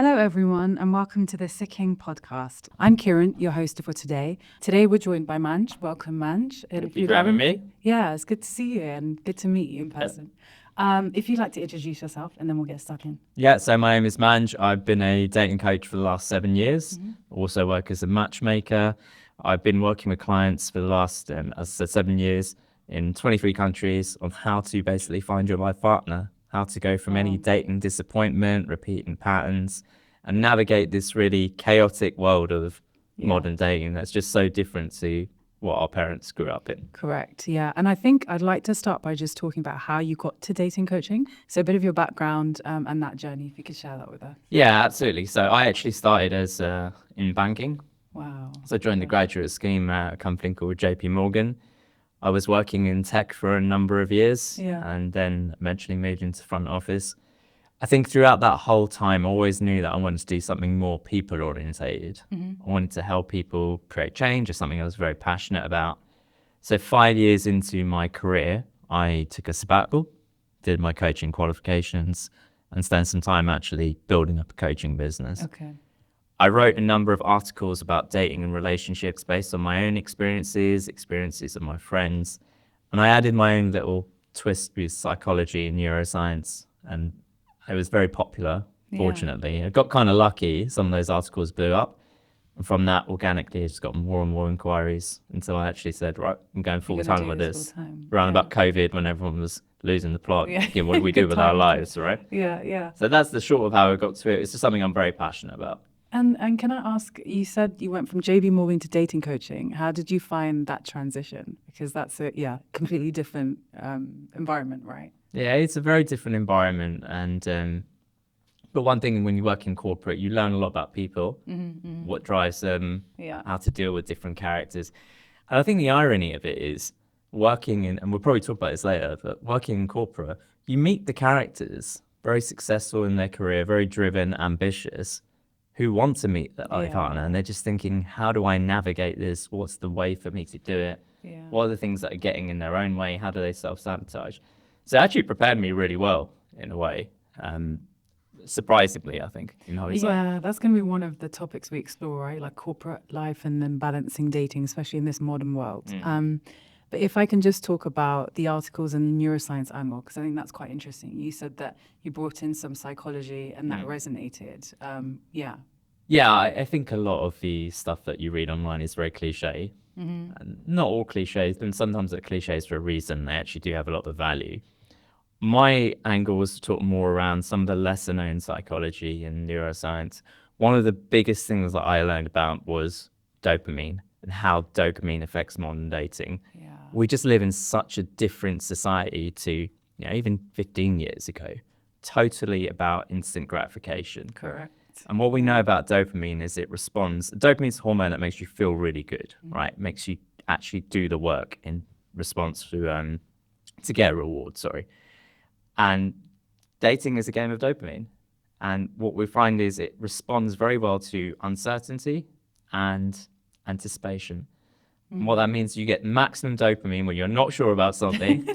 Hello, everyone, and welcome to the Sikh podcast. I'm Kieran, your host for today. Today, we're joined by Manj. Welcome, Manj. Thank you for having me. Yeah, it's good to see you and good to meet you in person. If you'd like to introduce yourself, and then we'll get stuck in. Yeah, so my name is Manj. I've been a dating coach for the last 7 years. Also work as a matchmaker. I've been working with clients for the last, as I said, 7 years in 23 countries on how to basically find your life partner, how to go from any dating disappointment, repeating patterns, and navigate this really chaotic world of modern dating that's just so different to what our parents grew up in. Correct, yeah. And I think I'd like to start by just talking about how you got to dating coaching. So a bit of your background and that journey, if you could share that with us. Yeah, absolutely. So I actually started as in banking. Wow. So I joined the graduate scheme at a company called JP Morgan. I was working in tech for a number of years and then eventually moved into front office. I think throughout that whole time, I always knew that I wanted to do something more people orientated. I wanted to help people create change, or something I was very passionate about. So 5 years into my career, I took a sabbatical, did my coaching qualifications, and spent some time actually building up a coaching business. Okay. I wrote a number of articles about dating and relationships based on my own experiences of my friends, and I added my own little twist with psychology and neuroscience, and it was very popular, fortunately. I got kind of lucky. Some of those articles blew up. And from that, organically, I just got more and more inquiries until I actually said, right, I'm going full time with this. Around about COVID, when everyone was losing the plot, thinking, what do we do with our lives, right? Yeah. So that's the short of how I got to it. It's just something I'm very passionate about. And can I ask, you said you went from JB Morgan to dating coaching. How did you find that transition? Because that's a completely different environment, right? Yeah, it's a very different environment. And but one thing, when you work in corporate, you learn a lot about people, what drives them, how to deal with different characters. And I think the irony of it is working in, and we'll probably talk about this later, but working in corporate, you meet the characters, very successful in their career, very driven, ambitious, who want to meet their life partner, and they're just thinking, how do I navigate this? What's the way for me to do it? What are the things that are getting in their own way? How do they self-sabotage? So it actually prepared me really well, in a way, surprisingly, I think. That's going to be one of the topics we explore, right? Like corporate life and then balancing dating, especially in this modern world. But if I can just talk about the articles and the neuroscience angle, because I think that's quite interesting. You said that you brought in some psychology and that resonated. Yeah, I think a lot of the stuff that you read online is very cliche. And not all cliches, but sometimes they're cliches for a reason. They actually do have a lot of value. My angle was to talk more around some of the lesser known psychology and neuroscience. One of the biggest things that I learned about was dopamine and how dopamine affects modern dating. We just live in such a different society to even 15 years ago. Totally about instant gratification. Correct. And what we know about dopamine is it responds. Dopamine is a hormone that makes you feel really good, right? Makes you actually do the work in response to get a reward, And dating is a game of dopamine. And what we find is it responds very well to uncertainty and anticipation. And what that means, you get maximum dopamine when you're not sure about something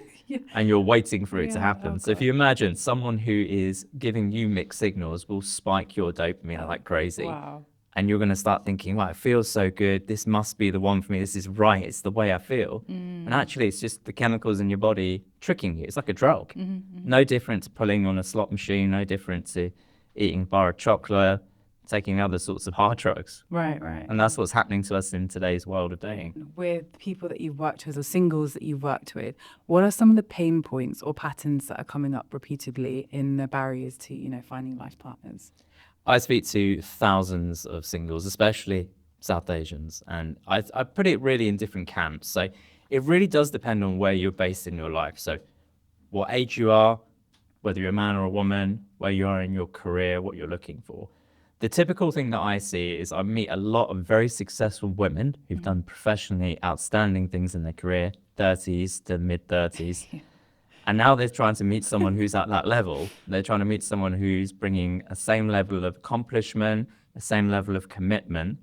and you're waiting for it to happen. So if you imagine someone who is giving you mixed signals will spike your dopamine like crazy. Wow. And you're going to start thinking, wow, it feels so good. This must be the one for me. This is right. It's the way I feel. And actually, it's just the chemicals in your body tricking you. It's like a drug. No different to pulling on a slot machine, no different to eating a bar of chocolate, taking other sorts of hard drugs. Right. And that's what's happening to us in today's world of dating. With people that you've worked with or singles that you've worked with, what are some of the pain points or patterns that are coming up repeatedly in the barriers to, finding life partners? I speak to thousands of singles, especially South Asians, and I put it really in different camps. So it really does depend on where you're based in your life. So what age you are, whether you're a man or a woman, where you are in your career, what you're looking for. The typical thing that I see is I meet a lot of very successful women who've done professionally outstanding things in their career, 30s to mid-30s. And now they're trying to meet someone who's at that level. They're trying to meet someone who's bringing a same level of accomplishment, the same level of commitment,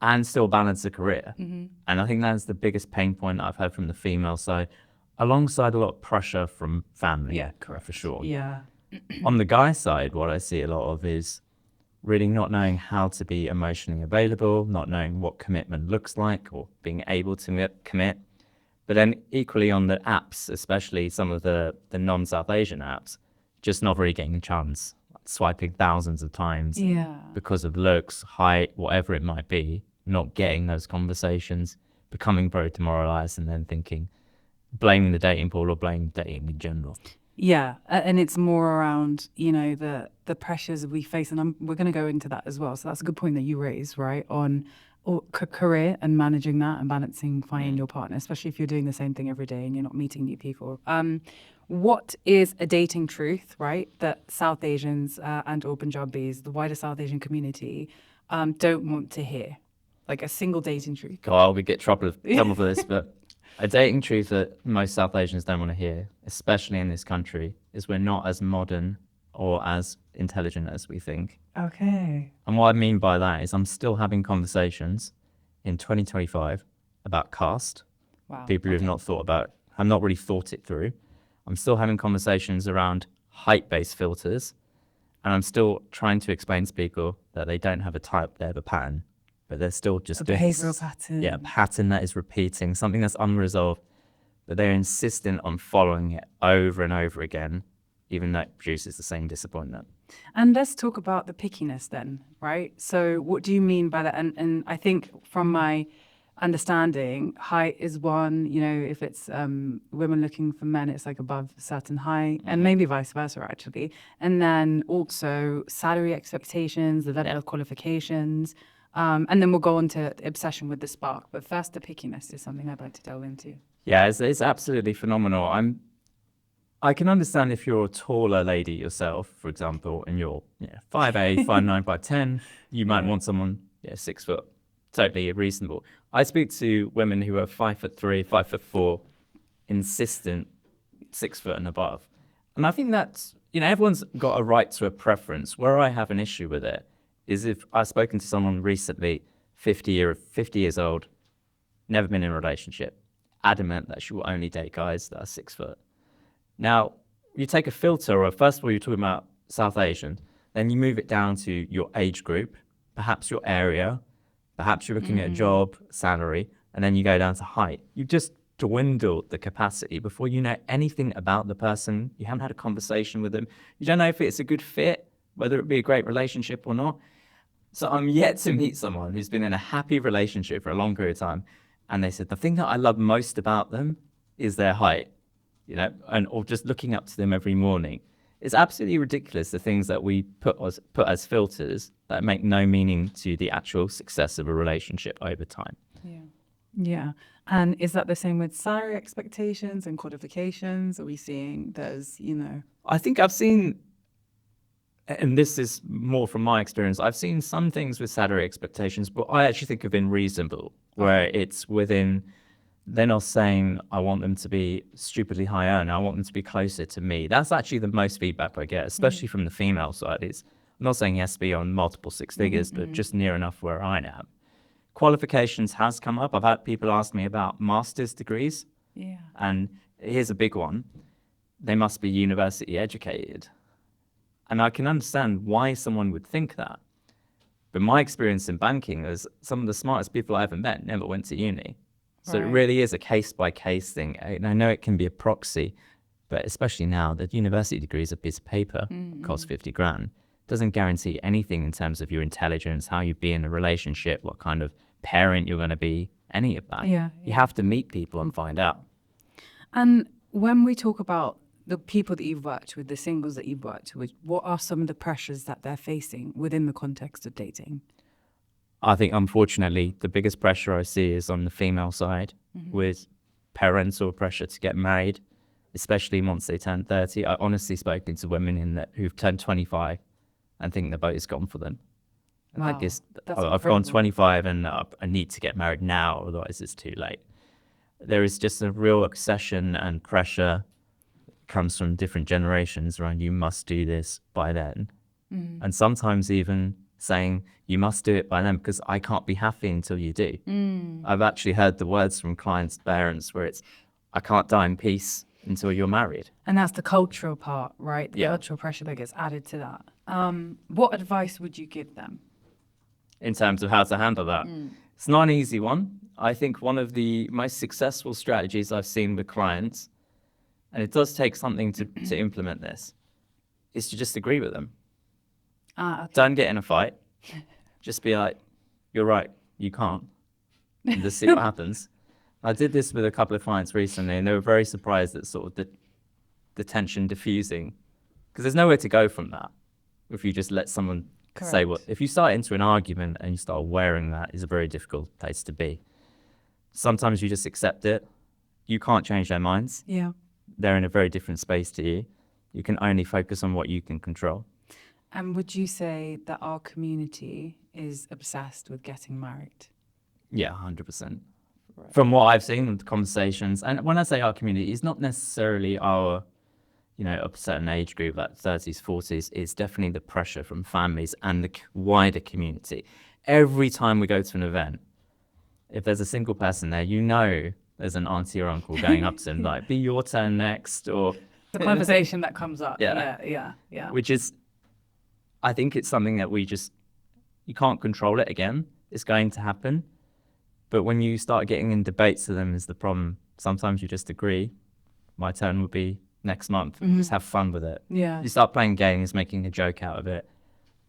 and still balance a career. And I think that's the biggest pain point I've heard from the female side, alongside a lot of pressure from family, for sure. Yeah. On the guy side, what I see a lot of is really not knowing how to be emotionally available, not knowing what commitment looks like or being able to commit. But then equally on the apps, especially some of the non-South Asian apps, just not really getting a chance, swiping thousands of times because of looks, height, whatever it might be, not getting those conversations, becoming very demoralized and then thinking, blaming the dating pool or blaming dating in general. Yeah, and it's more around, the pressures we face, and we're going to go into that as well. So that's a good point that you raised, right, on career and managing that and balancing finding your partner, especially if you're doing the same thing every day and you're not meeting new people. What is a dating truth, right, that South Asians and or Punjabis, the wider South Asian community, don't want to hear? Like a single dating truth. God, we get trouble for this, but a dating truth that most South Asians don't want to hear, especially in this country, is we're not as modern or as intelligent as we think. Okay. And what I mean by that is I'm still having conversations in 2025 about caste. Wow. People who have not really thought it through. I'm still having conversations around height-based filters, and I'm still trying to explain to people that they don't have a type, they have a pattern, but they're still just a behavioral pattern. Yeah, a pattern that is repeating, something that's unresolved, but they're insistent on following it over and over again, even though it produces the same disappointment. And let's talk about the pickiness then, right? So what do you mean by that? And I think from my understanding, height is one, if it's women looking for men, it's like above a certain height, and maybe vice versa actually. And then also salary expectations, the level of qualifications, and then we'll go on to obsession with the spark. But first, the pickiness is something I'd like to delve into. Yeah, it's absolutely phenomenal. I can understand if you're a taller lady yourself, for example, and you're 5'8", 5'9", 5'10", you might want someone 6 foot. Totally reasonable. I speak to women who are 5'3", 5'4", insistent 6 foot and above. And I think that's, everyone's got a right to a preference. Where I have an issue with it is if I've spoken to someone recently, 50 years old, never been in a relationship, adamant that she will only date guys that are 6 foot. Now, you take a filter, or first of all, you're talking about South Asian, then you move it down to your age group, perhaps your area, perhaps you're looking at a job, salary, and then you go down to height. You just dwindled the capacity before you know anything about the person. You haven't had a conversation with them. You don't know if it's a good fit, whether it be a great relationship or not. So I'm yet to meet someone who's been in a happy relationship for a long period of time, and they said, the thing that I love most about them is their height, or just looking up to them every morning. It's absolutely ridiculous, the things that we put as filters that make no meaning to the actual success of a relationship over time. Yeah. And is that the same with salary expectations and qualifications? Are we seeing there's, I think I've seen, and this is more from my experience, I've seen some things with salary expectations, but I actually think have been reasonable, where it's within. They're not saying I want them to be stupidly high earner. I want them to be closer to me. That's actually the most feedback I get, especially from the female side. I'm not saying he has to be on multiple six figures, but just near enough where I am. Qualifications has come up. I've had people ask me about master's degrees. Yeah. And here's a big one. They must be university educated. And I can understand why someone would think that. But my experience in banking is some of the smartest people I ever met never went to uni. So It really is a case-by-case thing. And I know it can be a proxy, but especially now, the university degree is a piece of paper, costs 50 grand. Doesn't guarantee anything in terms of your intelligence, how you be in a relationship, what kind of parent you're going to be, any of that. You have to meet people and find out. And when we talk about the people that you've worked with, the singles that you've worked with, what are some of the pressures that they're facing within the context of dating? I think, unfortunately, the biggest pressure I see is on the female side with parental pressure to get married, especially once they turn 30. I honestly spoken to women who've turned 25 and think the boat is gone for them. Wow, I've gone 25 and I need to get married now, otherwise it's too late. There is just a real obsession and pressure comes from different generations around you must do this by then. And sometimes even saying you must do it by then because I can't be happy until you do. I've actually heard the words from clients' parents where it's, I can't die in peace until you're married. And that's the cultural part, right? The Yeah. cultural pressure that gets added to that. What advice would you give them? In terms of how to handle that. It's not an easy one. I think one of the most successful strategies I've seen with clients, and it does take something to implement this, is to just agree with them. Okay. Don't get in a fight. Just be like, you're right, you can't. And just see what happens. I did this with a couple of clients recently, and they were very surprised at sort of the tension diffusing, because there's nowhere to go from that if you just let someone say what. If you start into an argument and you start wearing that, is a very difficult place to be. Sometimes you just accept it. You can't change their minds. Yeah. They're in a very different space to you. You can only focus on what you can control. And would you say that our community is obsessed with getting married? Yeah, 100%. From what I've seen in the conversations, and when I say our community, it's not necessarily our, of a certain age group, like 30s, 40s. It's definitely the pressure from families and the wider community. Every time we go to an event, if there's a single person there, there's an auntie or uncle going up to them, like, be your turn next, or... The conversation that comes up. Yeah. Yeah. Which is, I think it's something that you can't control it again. It's going to happen. But when you start getting in debates with them is the problem. Sometimes you just agree, my turn will be next month. Just have fun with it. Yeah. You start playing games, making a joke out of it.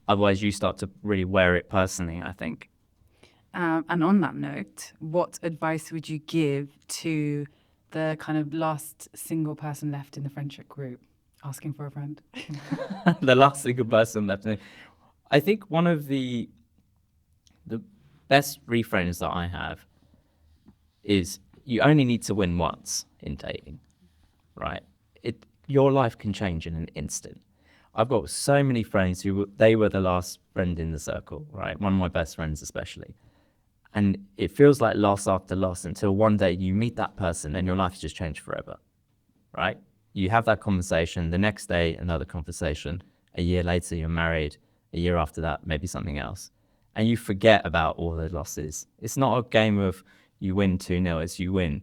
Otherwise, you start to really wear it personally, I think. And on that note, what advice would you give to the kind of last single person left in the friendship group asking for a friend? The last single person left. I think one of the best reframes that I have is you only need to win once in dating, right? Your life can change in an instant. I've got so many friends they were the last friend in the circle, right? One of my best friends especially. And it feels like loss after loss until one day you meet that person and your life has just changed forever, right? You have that conversation, the next day, another conversation. A year later, you're married. A year after that, maybe something else. And you forget about all the losses. It's not a game of you win 2-0, it's you win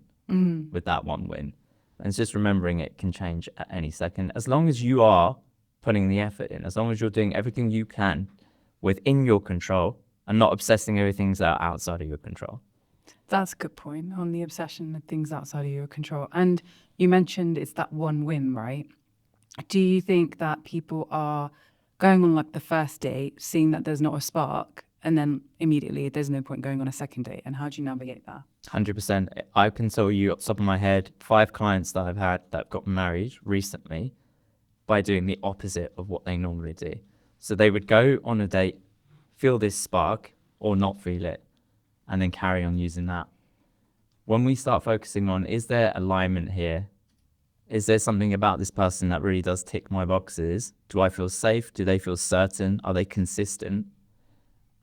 with that one win. And it's just remembering it can change at any second. As long as you are putting the effort in, as long as you're doing everything you can within your control and not obsessing everything outside of your control. That's a good point on the obsession of things outside of your control. And you mentioned it's that one win, right? Do you think that people are going on like the first date, seeing that there's not a spark, and then immediately there's no point going on a second date? And how do you navigate that? 100%. I can tell you off the top of my head, 5 clients that I've had that got married recently by doing the opposite of what they normally do. So they would go on a date, feel this spark or not feel it, and then carry on using that. When we start focusing on, is there alignment here? Is there something about this person that really does tick my boxes? Do I feel safe? Do they feel certain? Are they consistent?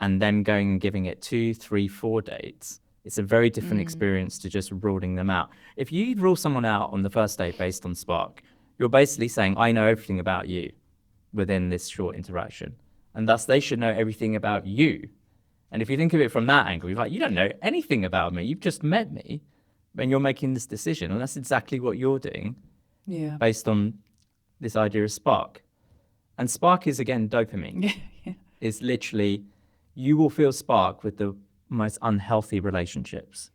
And then going and giving it 2, 3, 4 dates. It's a very different experience to just ruling them out. If you rule someone out on the first date based on spark, you're basically saying, I know everything about you within this short interaction. And thus they should know everything about you. And if you think of it from that angle, you're like, you don't know anything about me. You've just met me when you're making this decision. And that's exactly what you're doing based on this idea of spark. And spark is, again, dopamine. It's literally, you will feel spark with the most unhealthy relationships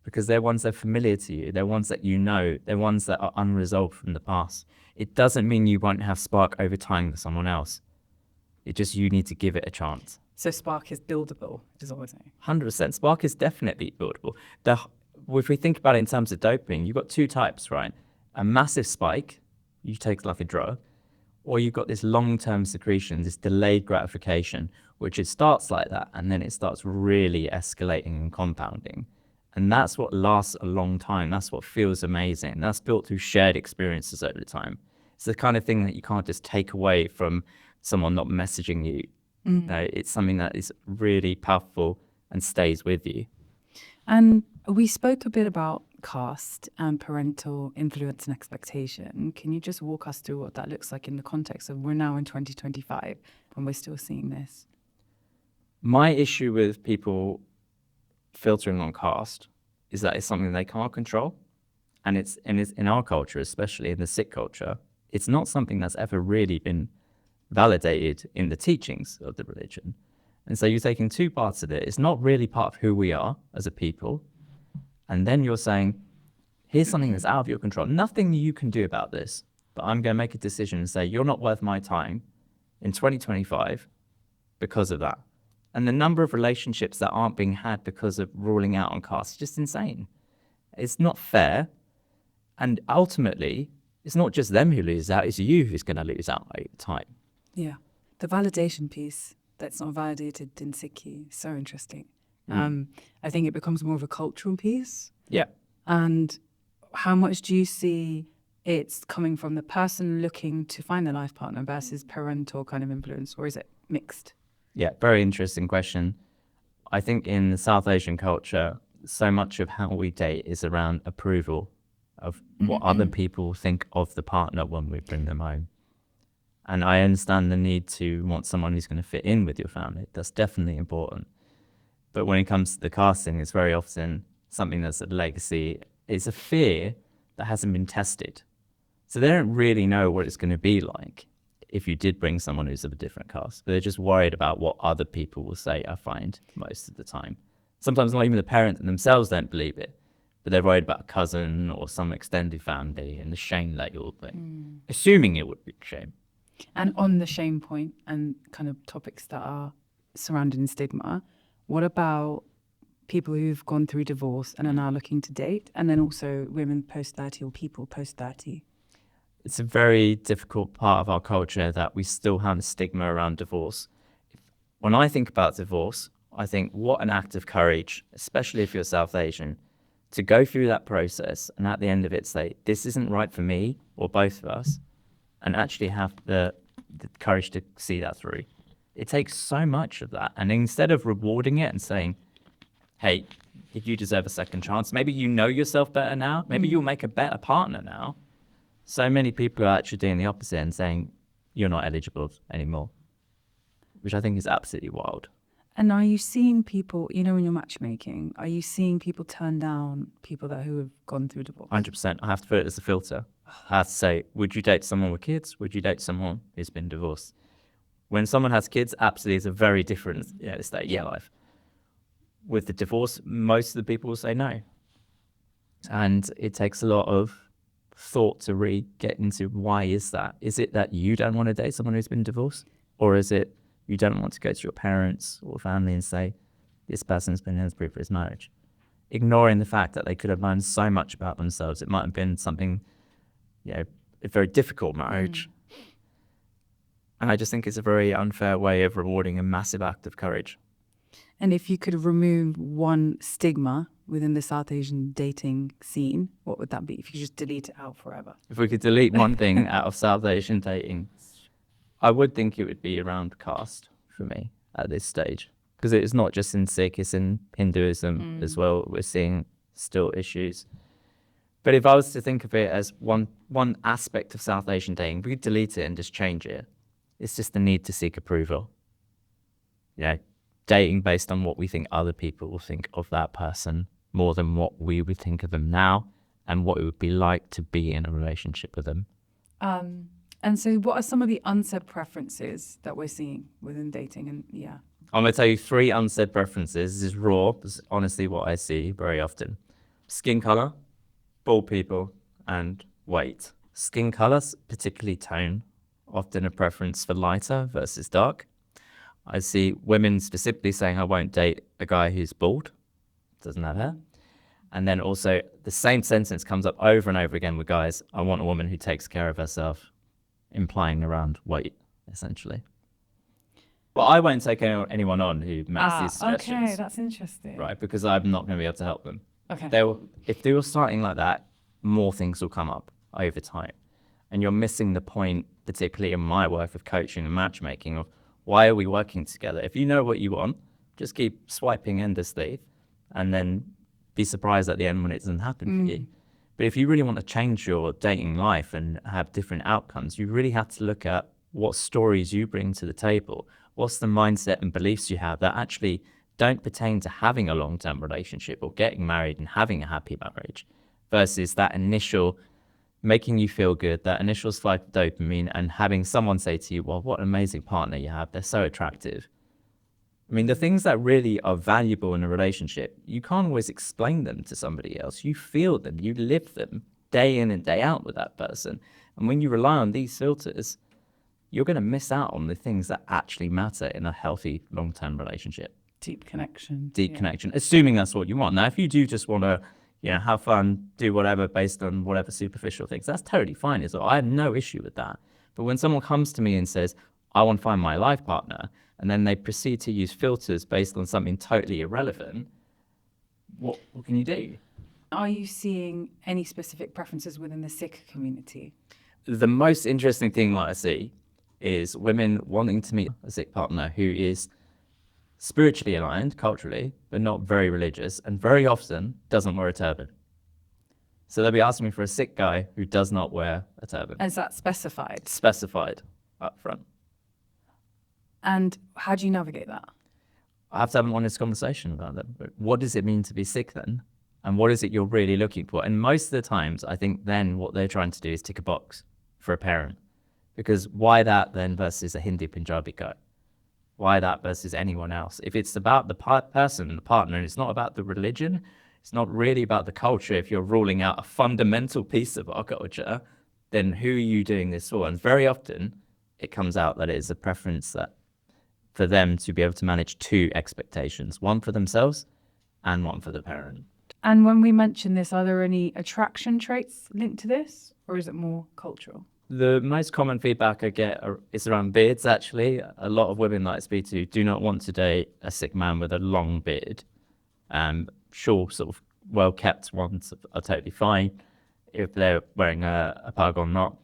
because they're ones that are familiar to you. They're ones that you know. They're ones that are unresolved from the past. It doesn't mean you won't have spark over time with someone else. It just, you need to give it a chance. So spark is buildable, is what we're saying. 100%. Spark is definitely buildable. If we think about it in terms of dopamine, you've got 2 types, right? A massive spike, you take like a drug, or you've got this long-term secretion, this delayed gratification, which it starts like that, and then it starts really escalating and compounding. And that's what lasts a long time. That's what feels amazing. That's built through shared experiences over time. It's the kind of thing that you can't just take away from someone not messaging you. No, it's something that is really powerful and stays with you. And we spoke a bit about caste and parental influence and expectation. Can you just walk us through what that looks like in the context of we're now in 2025 and we're still seeing this? My issue with people filtering on caste is that it's something they can't control. And it's in our culture, especially in the Sikh culture, it's not something that's ever really been validated in the teachings of the religion. And so you're taking two parts of it. It's not really part of who we are as a people. And then you're saying, here's something that's out of your control. Nothing you can do about this, but I'm going to make a decision and say, you're not worth my time in 2025 because of that. And the number of relationships that aren't being had because of ruling out on caste is just insane. It's not fair. And ultimately, it's not just them who lose out, it's you who's going to lose out over time. Yeah. The validation piece that's not validated in Sikhi is so interesting. I think it becomes more of a cultural piece. Yeah. And how much do you see it's coming from the person looking to find a life partner versus parental kind of influence, or is it mixed? Yeah, very interesting question. I think in the South Asian culture, so much of how we date is around approval of what other people think of the partner when we bring them home. And I understand the need to want someone who's going to fit in with your family. That's definitely important. But when it comes to the casting, it's very often something that's a legacy. It's a fear that hasn't been tested. So they don't really know what it's going to be like if you did bring someone who's of a different caste. But they're just worried about what other people will say, I find, most of the time. Sometimes not even the parent themselves don't believe it, but they're worried about a cousin or some extended family and the shame that you'll bring, assuming it would be shame. And on the shame point and kind of topics that are surrounding stigma, what about people who've gone through divorce and are now looking to date, and then also women post-30 or people post-30? It's a very difficult part of our culture that we still have a stigma around divorce. When I think about divorce, I think what an act of courage, especially if you're South Asian, to go through that process and at the end of it say, this isn't right for me or both of us, and actually have the courage to see that through. It takes so much of that. And instead of rewarding it and saying, hey, you deserve a second chance, maybe you know yourself better now, maybe you'll make a better partner now. So many people are actually doing the opposite and saying, you're not eligible anymore, which I think is absolutely wild. And are you seeing people, you know, when you're matchmaking, are you seeing people turn down people who have gone through divorce? 100%. I have to put it as a filter. I have to say, would you date someone with kids? Would you date someone who's been divorced? When someone has kids, absolutely, it's a very different state of your life. With the divorce, most of the people will say no. And it takes a lot of thought to really get into why is that? Is it that you don't want to date someone who's been divorced? Or is it you don't want to go to your parents or family and say, this person's been in his previous marriage? Ignoring the fact that they could have learned so much about themselves. It might have been something, a very difficult marriage. And I just think it's a very unfair way of rewarding a massive act of courage. And if you could remove one stigma within the South Asian dating scene, what would that be? If you could just delete it out forever? If we could delete one thing out of South Asian dating, I would think it would be around caste for me at this stage. Because it's not just in Sikh, it's in Hinduism as well. We're seeing still issues. But if I was to think of it as one aspect of South Asian dating, we could delete it and just change it. It's just the need to seek approval. Dating based on what we think other people will think of that person more than what we would think of them now and what it would be like to be in a relationship with them. And so what are some of the unsaid preferences that we're seeing within dating? And I'm going to tell you 3 unsaid preferences. This is raw. This is honestly what I see very often. Skin color, bald people, and weight. Skin color, particularly tone, often a preference for lighter versus dark. I see women specifically saying, I won't date a guy who's bald, doesn't have hair. And then also the same sentence comes up over and over again with guys, I want a woman who takes care of herself, implying around weight, essentially. But I won't take anyone on who makes these suggestions. Okay, that's interesting. Right, because I'm not going to be able to help them. Okay. If they were starting like that, more things will come up over time. And you're missing the point, particularly in my work of coaching and matchmaking, of why are we working together? If you know what you want, just keep swiping endlessly and then be surprised at the end when it doesn't happen for you. But if you really want to change your dating life and have different outcomes, you really have to look at what stories you bring to the table. What's the mindset and beliefs you have that actually don't pertain to having a long-term relationship or getting married and having a happy marriage, versus that initial making you feel good, that initial spike of dopamine, and having someone say to you, well, what an amazing partner you have. They're so attractive. I mean, the things that really are valuable in a relationship, you can't always explain them to somebody else. You feel them, you live them day in and day out with that person. And when you rely on these filters, you're going to miss out on the things that actually matter in a healthy long-term relationship. Deep connection. Deep connection, assuming that's what you want. Now, if you do just want to, have fun, do whatever based on whatever superficial things, that's totally fine as well. I have no issue with that. But when someone comes to me and says, I want to find my life partner, and then they proceed to use filters based on something totally irrelevant, what can you do? Are you seeing any specific preferences within the Sikh community? The most interesting thing that I see is women wanting to meet a Sikh partner who is spiritually aligned culturally, but not very religious, and very often doesn't wear a turban. So they'll be asking me for a Sikh guy who does not wear a turban. And is that specified? Specified up front. And how do you navigate that? I have to have an honest conversation about that. But what does it mean to be Sikh then? And what is it you're really looking for? And most of the times, I think then what they're trying to do is tick a box for a parent. Because why that then versus a Hindi Punjabi guy? Why that versus anyone else? If it's about the person and the partner, and it's not about the religion, it's not really about the culture. If you're ruling out a fundamental piece of our culture, then who are you doing this for? And very often it comes out that it is a preference that for them to be able to manage two expectations, one for themselves and one for the parent. And when we mention this, are there any attraction traits linked to this, or is it more cultural? The most common feedback I get is around beards, actually. A lot of women that I speak to do not want to date a Sikh man with a long beard. Sure, sort of well-kept ones are totally fine if they're wearing a pug or not.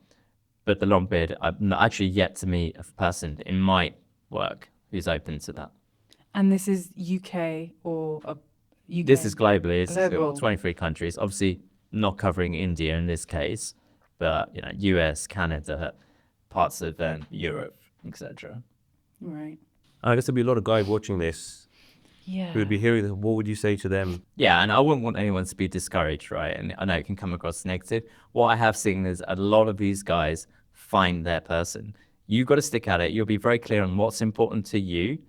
But the long beard, I've actually yet to meet a person in my work who's open to that. And this is UK or UK? This is globally. It's Global. 23 countries. Obviously, not covering India in this case, but US, Canada, parts of Europe, etc. Right. I guess there'll be a lot of guys watching this Yeah. who would be hearing this. What would you say to them? Yeah, and I wouldn't want anyone to be discouraged, right? And I know it can come across negative. What I have seen is a lot of these guys find their person. You've got to stick at it. You'll be very clear on what's important to you,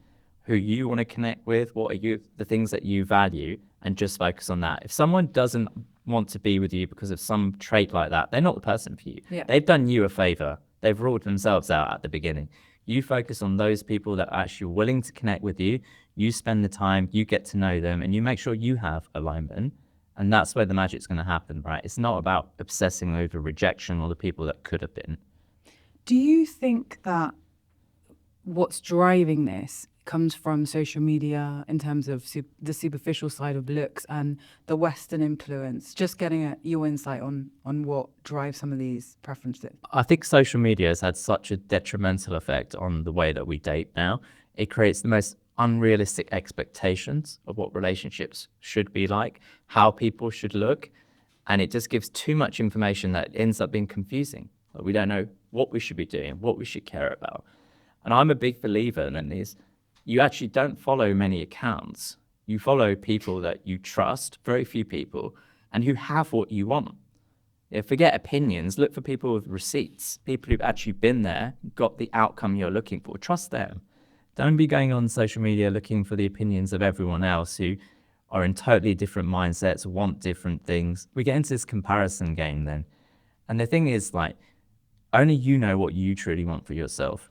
who you want to connect with, what are the things that you value, and just focus on that. If someone doesn't want to be with you because of some trait like that, they're not the person for you. Yeah. They've done you a favor. They've ruled themselves out at the beginning. You focus on those people that are actually willing to connect with you. You spend the time, you get to know them, and you make sure you have alignment. And that's where the magic's going to happen, right? It's not about obsessing over rejection or the people that could have been. Do you think that what's driving this comes from social media in terms of the superficial side of looks and the Western influence? Just getting your insight on what drives some of these preferences. I think social media has had such a detrimental effect on the way that we date now. It creates the most unrealistic expectations of what relationships should be like, how people should look, and it just gives too much information that ends up being confusing. We don't know what we should be doing, what we should care about. And I'm a big believer in this. You actually don't follow many accounts. You follow people that you trust, very few people, and who have what you want. Forget opinions. Look for people with receipts, people who've actually been there, got the outcome you're looking for. Trust them. Don't be going on social media looking for the opinions of everyone else who are in totally different mindsets, want different things. We get into this comparison game then. And the thing is, only you know what you truly want for yourself.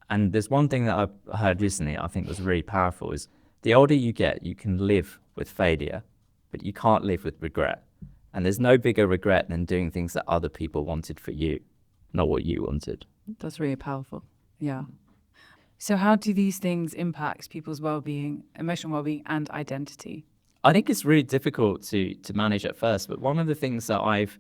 And there's one thing that I heard recently I think was really powerful is the older you get, you can live with failure, but you can't live with regret. And there's no bigger regret than doing things that other people wanted for you, not what you wanted. That's really powerful. Yeah. So how do these things impact people's well-being, emotional well-being and identity? I think it's really difficult to manage at first, but one of the things that I've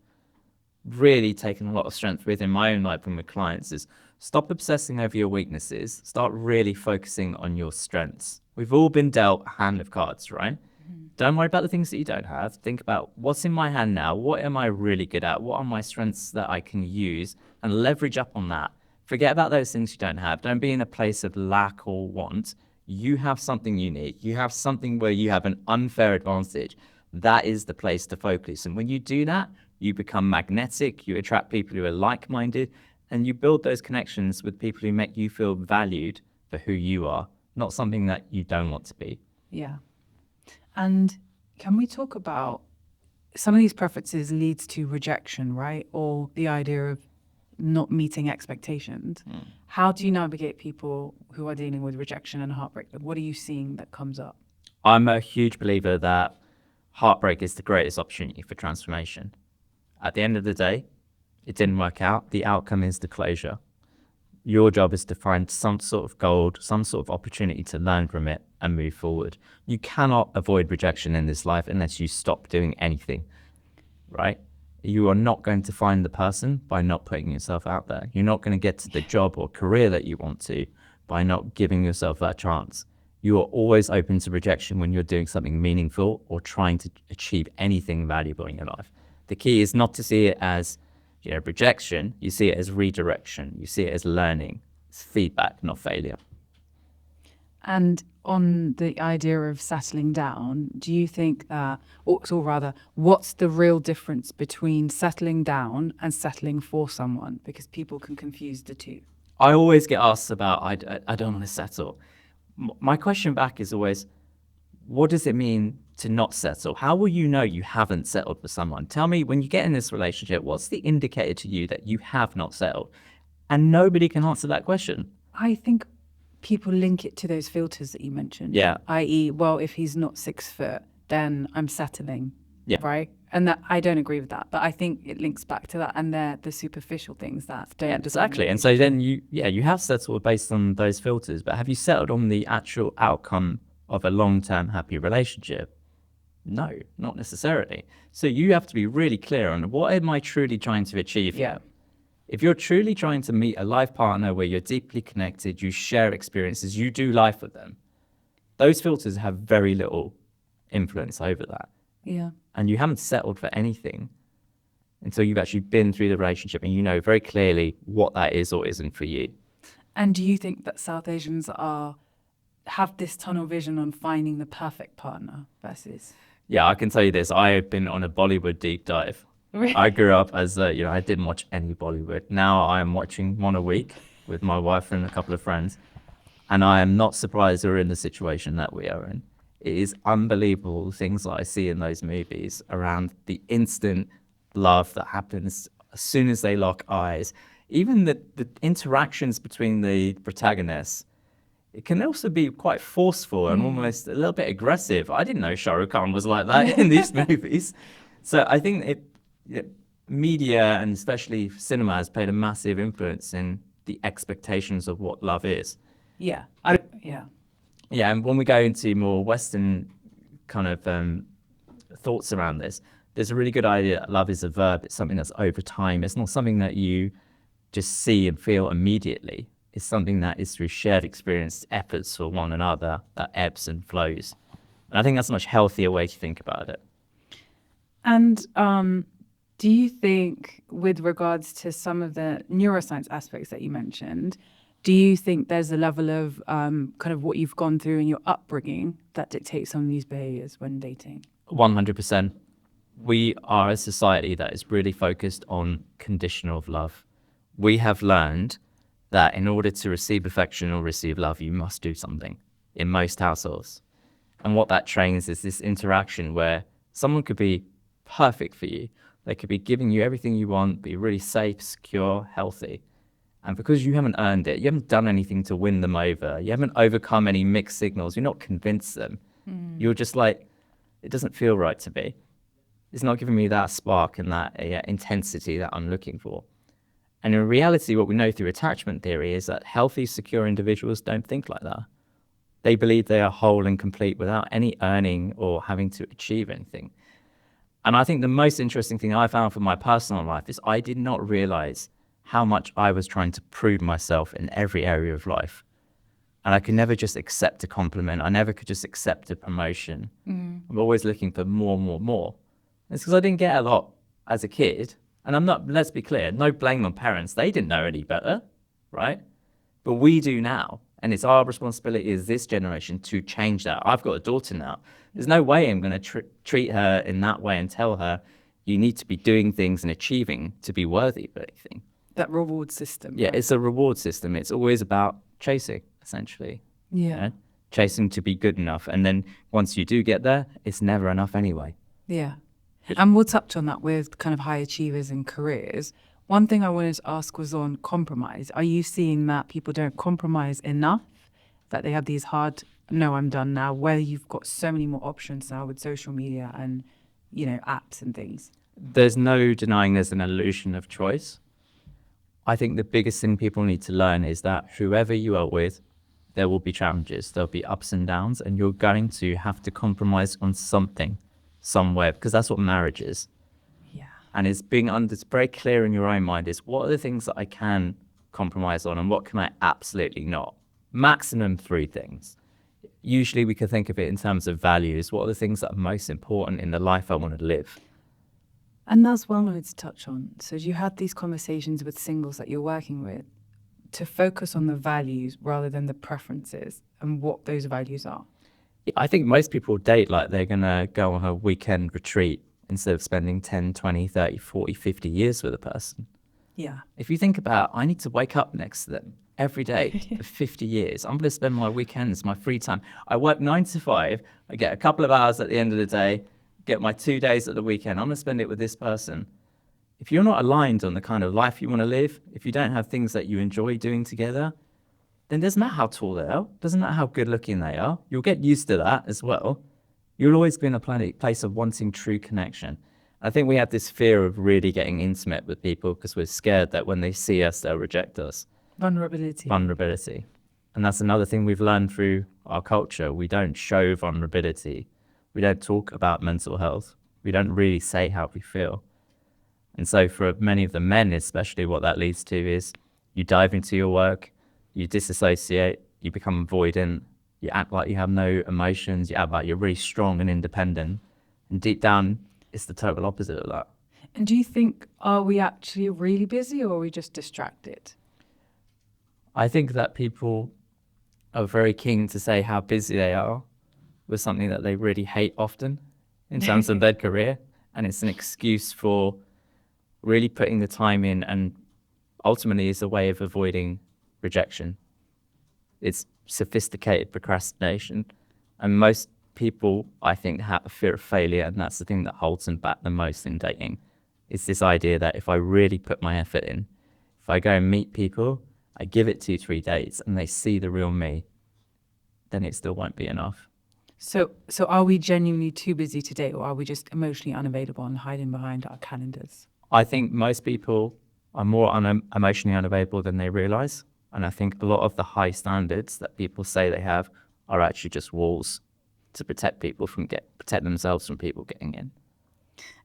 really taken a lot of strength with in my own life and with clients is stop obsessing over your weaknesses, start really focusing on your strengths. We've all been dealt a hand of cards, right? Mm-hmm. Don't worry about the things that you don't have. Think about what's in my hand now, what am I really good at, what are my strengths that I can use, and leverage up on that. Forget about those things you don't have. Don't be in a place of lack or want. You have something unique. You have something where you have an unfair advantage. that is the place to focus. And when you do that, you become magnetic, you attract people who are like-minded, and you build those connections with people who make you feel valued for who you are, not something that you don't want to be. Yeah. And can we talk about some of these preferences leads to rejection, right? Or the idea of not meeting expectations. How do you navigate people who are dealing with rejection and heartbreak? What are you seeing that comes up? I'm a huge believer that heartbreak is the greatest opportunity for transformation. At the end of the day, it didn't work out. The outcome is the closure. Your job is to find some sort of gold, some sort of opportunity to learn from it and move forward. You cannot avoid rejection in this life unless you stop doing anything, right? You are not going to find the person by not putting yourself out there. You're not going to get to the job or career that you want to by not giving yourself that chance. You are always open to rejection when you're doing something meaningful or trying to achieve anything valuable in your life. The key is not to see it as rejection. You see it as redirection. You see it as learning. It's feedback, not failure. And on the idea of settling down, do you think that, or rather, what's the real difference between settling down and settling for someone? Because people can confuse the two. I always get asked about, I don't want to settle. My question back is always, what does it mean to not settle? How will you know you haven't settled for someone? Tell me, when you get in this relationship, what's the indicator to you that you have not settled? And nobody can answer that question. I think people link it to those filters that you mentioned. Yeah. I.e., well, if he's not 6 foot, then I'm settling. Yeah. Right? And that I don't agree with that. But I think it links back to that, and they're the superficial things that don't. Yeah, exactly. And so then you have settled based on those filters, but have you settled on the actual outcome of a long-term happy relationship? No, not necessarily. So you have to be really clear on, what am I truly trying to achieve here? If you're truly trying to meet a life partner where you're deeply connected, you share experiences, you do life with them, those filters have very little influence over that. Yeah. And you haven't settled for anything until you've actually been through the relationship and you know very clearly what that is or isn't for you. And do you think that South Asians have this tunnel vision on finding the perfect partner versus? Yeah, I can tell you this. I have been on a Bollywood deep dive. Really? I grew up as I didn't watch any Bollywood. Now I am watching one a week with my wife and a couple of friends, and I am not surprised we're in the situation that we are in. It is unbelievable things that I see in those movies around the instant love that happens as soon as they lock eyes. Even the interactions between the protagonists, it can also be quite forceful and almost a little bit aggressive. I didn't know Shah Rukh Khan was like that in these movies. So I think media and especially cinema has played a massive influence in the expectations of what love is. Yeah. Yeah, and when we go into more Western kind of thoughts around this, there's a really good idea that love is a verb. It's something that's over time. It's not something that you just see and feel immediately. It's something that is through shared experience, efforts for one another, that ebbs and flows. And I think that's a much healthier way to think about it. And do you think, with regards to some of the neuroscience aspects that you mentioned, do you think there's a level of kind of what you've gone through in your upbringing that dictates some of these behaviors when dating? 100%. We are a society that is really focused on conditional love. We have learned that in order to receive affection or receive love, you must do something in most households. And what that trains is this interaction where someone could be perfect for you. They could be giving you everything you want, be really safe, secure, healthy. And because you haven't earned it, you haven't done anything to win them over, you haven't overcome any mixed signals, you're not convinced them. You're just like, it doesn't feel right to me. It's not giving me that spark and that intensity that I'm looking for. And in reality, what we know through attachment theory is that healthy, secure individuals don't think like that. They believe they are whole and complete without any earning or having to achieve anything. And I think the most interesting thing I found for my personal life is I did not realize how much I was trying to prove myself in every area of life. And I could never just accept a compliment. I never could just accept a promotion. I'm always looking for more, more, more. It's because I didn't get a lot as a kid. And I'm not, let's be clear, no blame on parents. They didn't know any better, right? But we do now. And it's our responsibility as this generation to change that. I've got a daughter now. There's no way I'm going to treat her in that way and tell her you need to be doing things and achieving to be worthy of anything. That reward system. Yeah, right? it's a reward system. It's always about chasing, essentially. Yeah. You know? Chasing to be good enough. And then once you do get there, it's never enough anyway. Yeah. And we'll touch on that with kind of high achievers in careers. One thing I wanted to ask was on compromise. Are you seeing that people don't compromise enough, that they have these hard, no, I'm done now, where you've got so many more options now with social media and, apps and things? There's no denying there's an illusion of choice. I think the biggest thing people need to learn is that whoever you are with, there will be challenges, there'll be ups and downs, and you're going to have to compromise on something, somewhere, because that's what marriage is. Yeah. And it's very clear in your own mind is what are the things that I can compromise on and what can I absolutely not? Maximum 3 things. Usually we can think of it in terms of values. What are the things that are most important in the life I want to live? And that's what I wanted to touch on. So you had these conversations with singles that you're working with to focus on the values rather than the preferences and what those values are. I think most people date like they're going to go on a weekend retreat instead of spending 10, 20, 30, 40, 50 years with a person. Yeah. If you think about, I need to wake up next to them every day for 50 years. I'm going to spend my weekends, my free time. I work 9 to 5. I get a couple of hours at the end of the day, get my 2 days at the weekend. I'm going to spend it with this person. If you're not aligned on the kind of life you want to live, if you don't have things that you enjoy doing together, then doesn't matter how tall they are, doesn't matter how good looking they are, you'll get used to that as well. You'll always be in a place of wanting true connection. I think we have this fear of really getting intimate with people because we're scared that when they see us, they'll reject us. Vulnerability. And that's another thing we've learned through our culture. We don't show vulnerability. We don't talk about mental health. We don't really say how we feel. And so for many of the men, especially, what that leads to is you dive into your work, you disassociate, you become avoidant, you act like you have no emotions, you act like you're really strong and independent. And deep down, it's the total opposite of that. And do you think, are we actually really busy or are we just distracted? I think that people are very keen to say how busy they are with something that they really hate often in terms of their career. And it's an excuse for really putting the time in, and ultimately is a way of avoiding rejection. It's sophisticated procrastination. And most people, I think, have a fear of failure, and that's the thing that holds them back the most in dating. It's this idea that if I really put my effort in, if I go and meet people, I give it 2-3 days and they see the real me, then it still won't be enough. So are we genuinely too busy to date, or are we just emotionally unavailable and hiding behind our calendars? I think most people are more emotionally unavailable than they realize. And I think a lot of the high standards that people say they have are actually just walls to protect themselves from people getting in.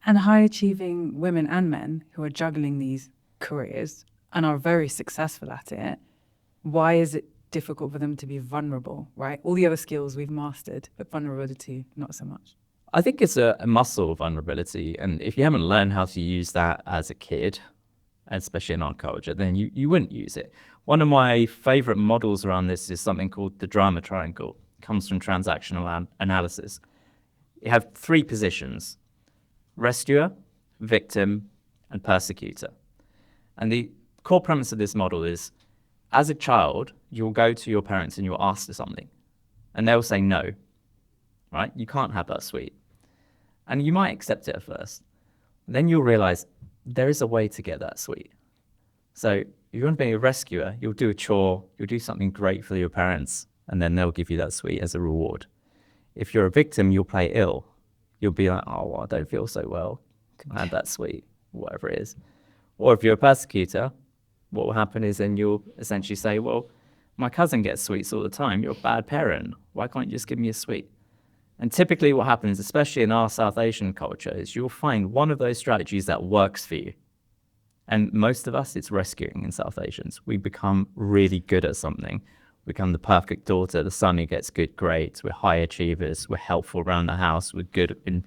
And high achieving women and men who are juggling these careers and are very successful at it, why is it difficult for them to be vulnerable, right? All the other skills we've mastered, but vulnerability, not so much. I think it's a muscle of vulnerability. And if you haven't learned how to use that as a kid, especially in our culture, then you wouldn't use it. One of my favorite models around this is something called the drama triangle. It comes from transactional analysis. You have 3 positions: rescuer, victim, and persecutor. And the core premise of this model is, as a child, you'll go to your parents and you'll ask for something, and they'll say no, right? You can't have that sweet. And you might accept it at first. Then you'll realize there is a way to get that sweet. So if you want to be a rescuer, you'll do a chore, you'll do something great for your parents, and then they'll give you that sweet as a reward. If you're a victim, you'll play ill. You'll be like, oh, well, I don't feel so well. Can I have that sweet, whatever it is. Or if you're a persecutor, what will happen is then you'll essentially say, well, my cousin gets sweets all the time. You're a bad parent. Why can't you just give me a sweet? And typically what happens, especially in our South Asian culture, is you'll find one of those strategies that works for you. And most of us, it's rescuing in South Asians. We become really good at something. We become the perfect daughter, the son who gets good grades. We're high achievers. We're helpful around the house. We're good in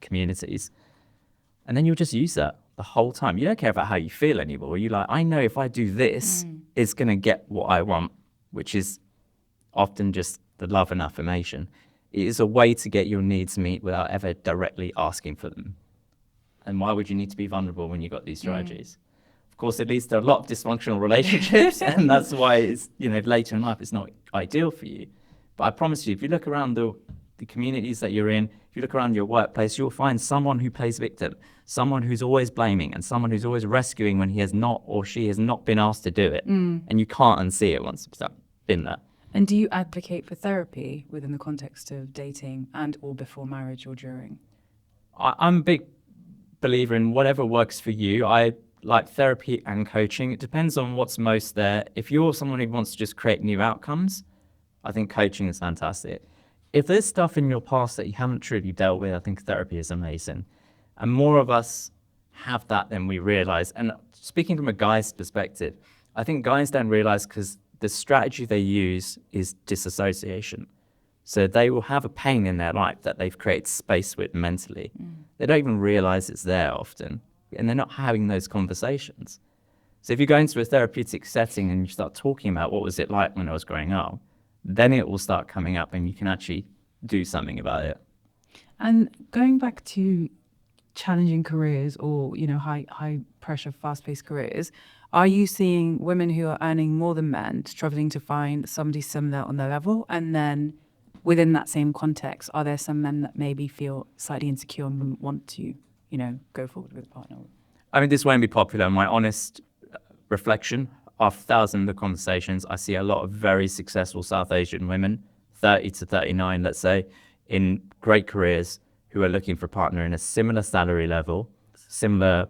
communities. And then you'll just use that the whole time. You don't care about how you feel anymore. You're like, I know if I do this, it's going to get what I want, which is often just the love and affirmation. It is a way to get your needs met without ever directly asking for them. And why would you need to be vulnerable when you've got these strategies? Of course, it leads to a lot of dysfunctional relationships, and that's why it's, later in life, it's not ideal for you. But I promise you, if you look around the communities that you're in, if you look around your workplace, you'll find someone who plays victim, someone who's always blaming, and someone who's always rescuing when he has not or she has not been asked to do it. And you can't unsee it once you've been there. And do you advocate for therapy within the context of dating and or before marriage or during? I'm a big believer in whatever works for you. I like therapy and coaching. It depends on what's most there. If you're someone who wants to just create new outcomes, I think coaching is fantastic. If there's stuff in your past that you haven't truly dealt with, I think therapy is amazing. And more of us have that than we realize. And speaking from a guy's perspective, I think guys don't realize because the strategy they use is disassociation. So they will have a pain in their life that they've created space with mentally. They don't even realize it's there often, and they're not having those conversations. So if you go into a therapeutic setting and you start talking about what was it like when I was growing up, then it will start coming up and you can actually do something about it. And going back to challenging careers or, high pressure, fast paced careers, are you seeing women who are earning more than men struggling to find somebody similar on their level? And then within that same context, are there some men that maybe feel slightly insecure and want to, go forward with a partner? I mean, this won't be popular. My honest reflection, after thousands of conversations, I see a lot of very successful South Asian women, 30 to 39, let's say, in great careers who are looking for a partner in a similar salary level, similar,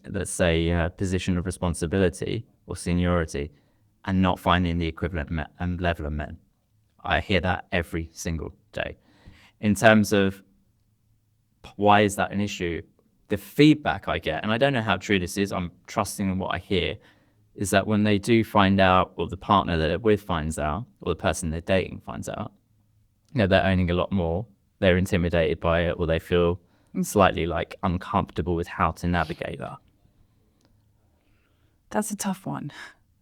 let's say, position of responsibility or seniority, and not finding the equivalent level of men. I hear that every single day. In terms of why is that an issue, the feedback I get, and I don't know how true this is, I'm trusting in what I hear, is that when they do find out, or the partner that they're with finds out, or the person they're dating finds out, they're earning a lot more, they're intimidated by it, or they feel slightly uncomfortable with how to navigate that. That's a tough one.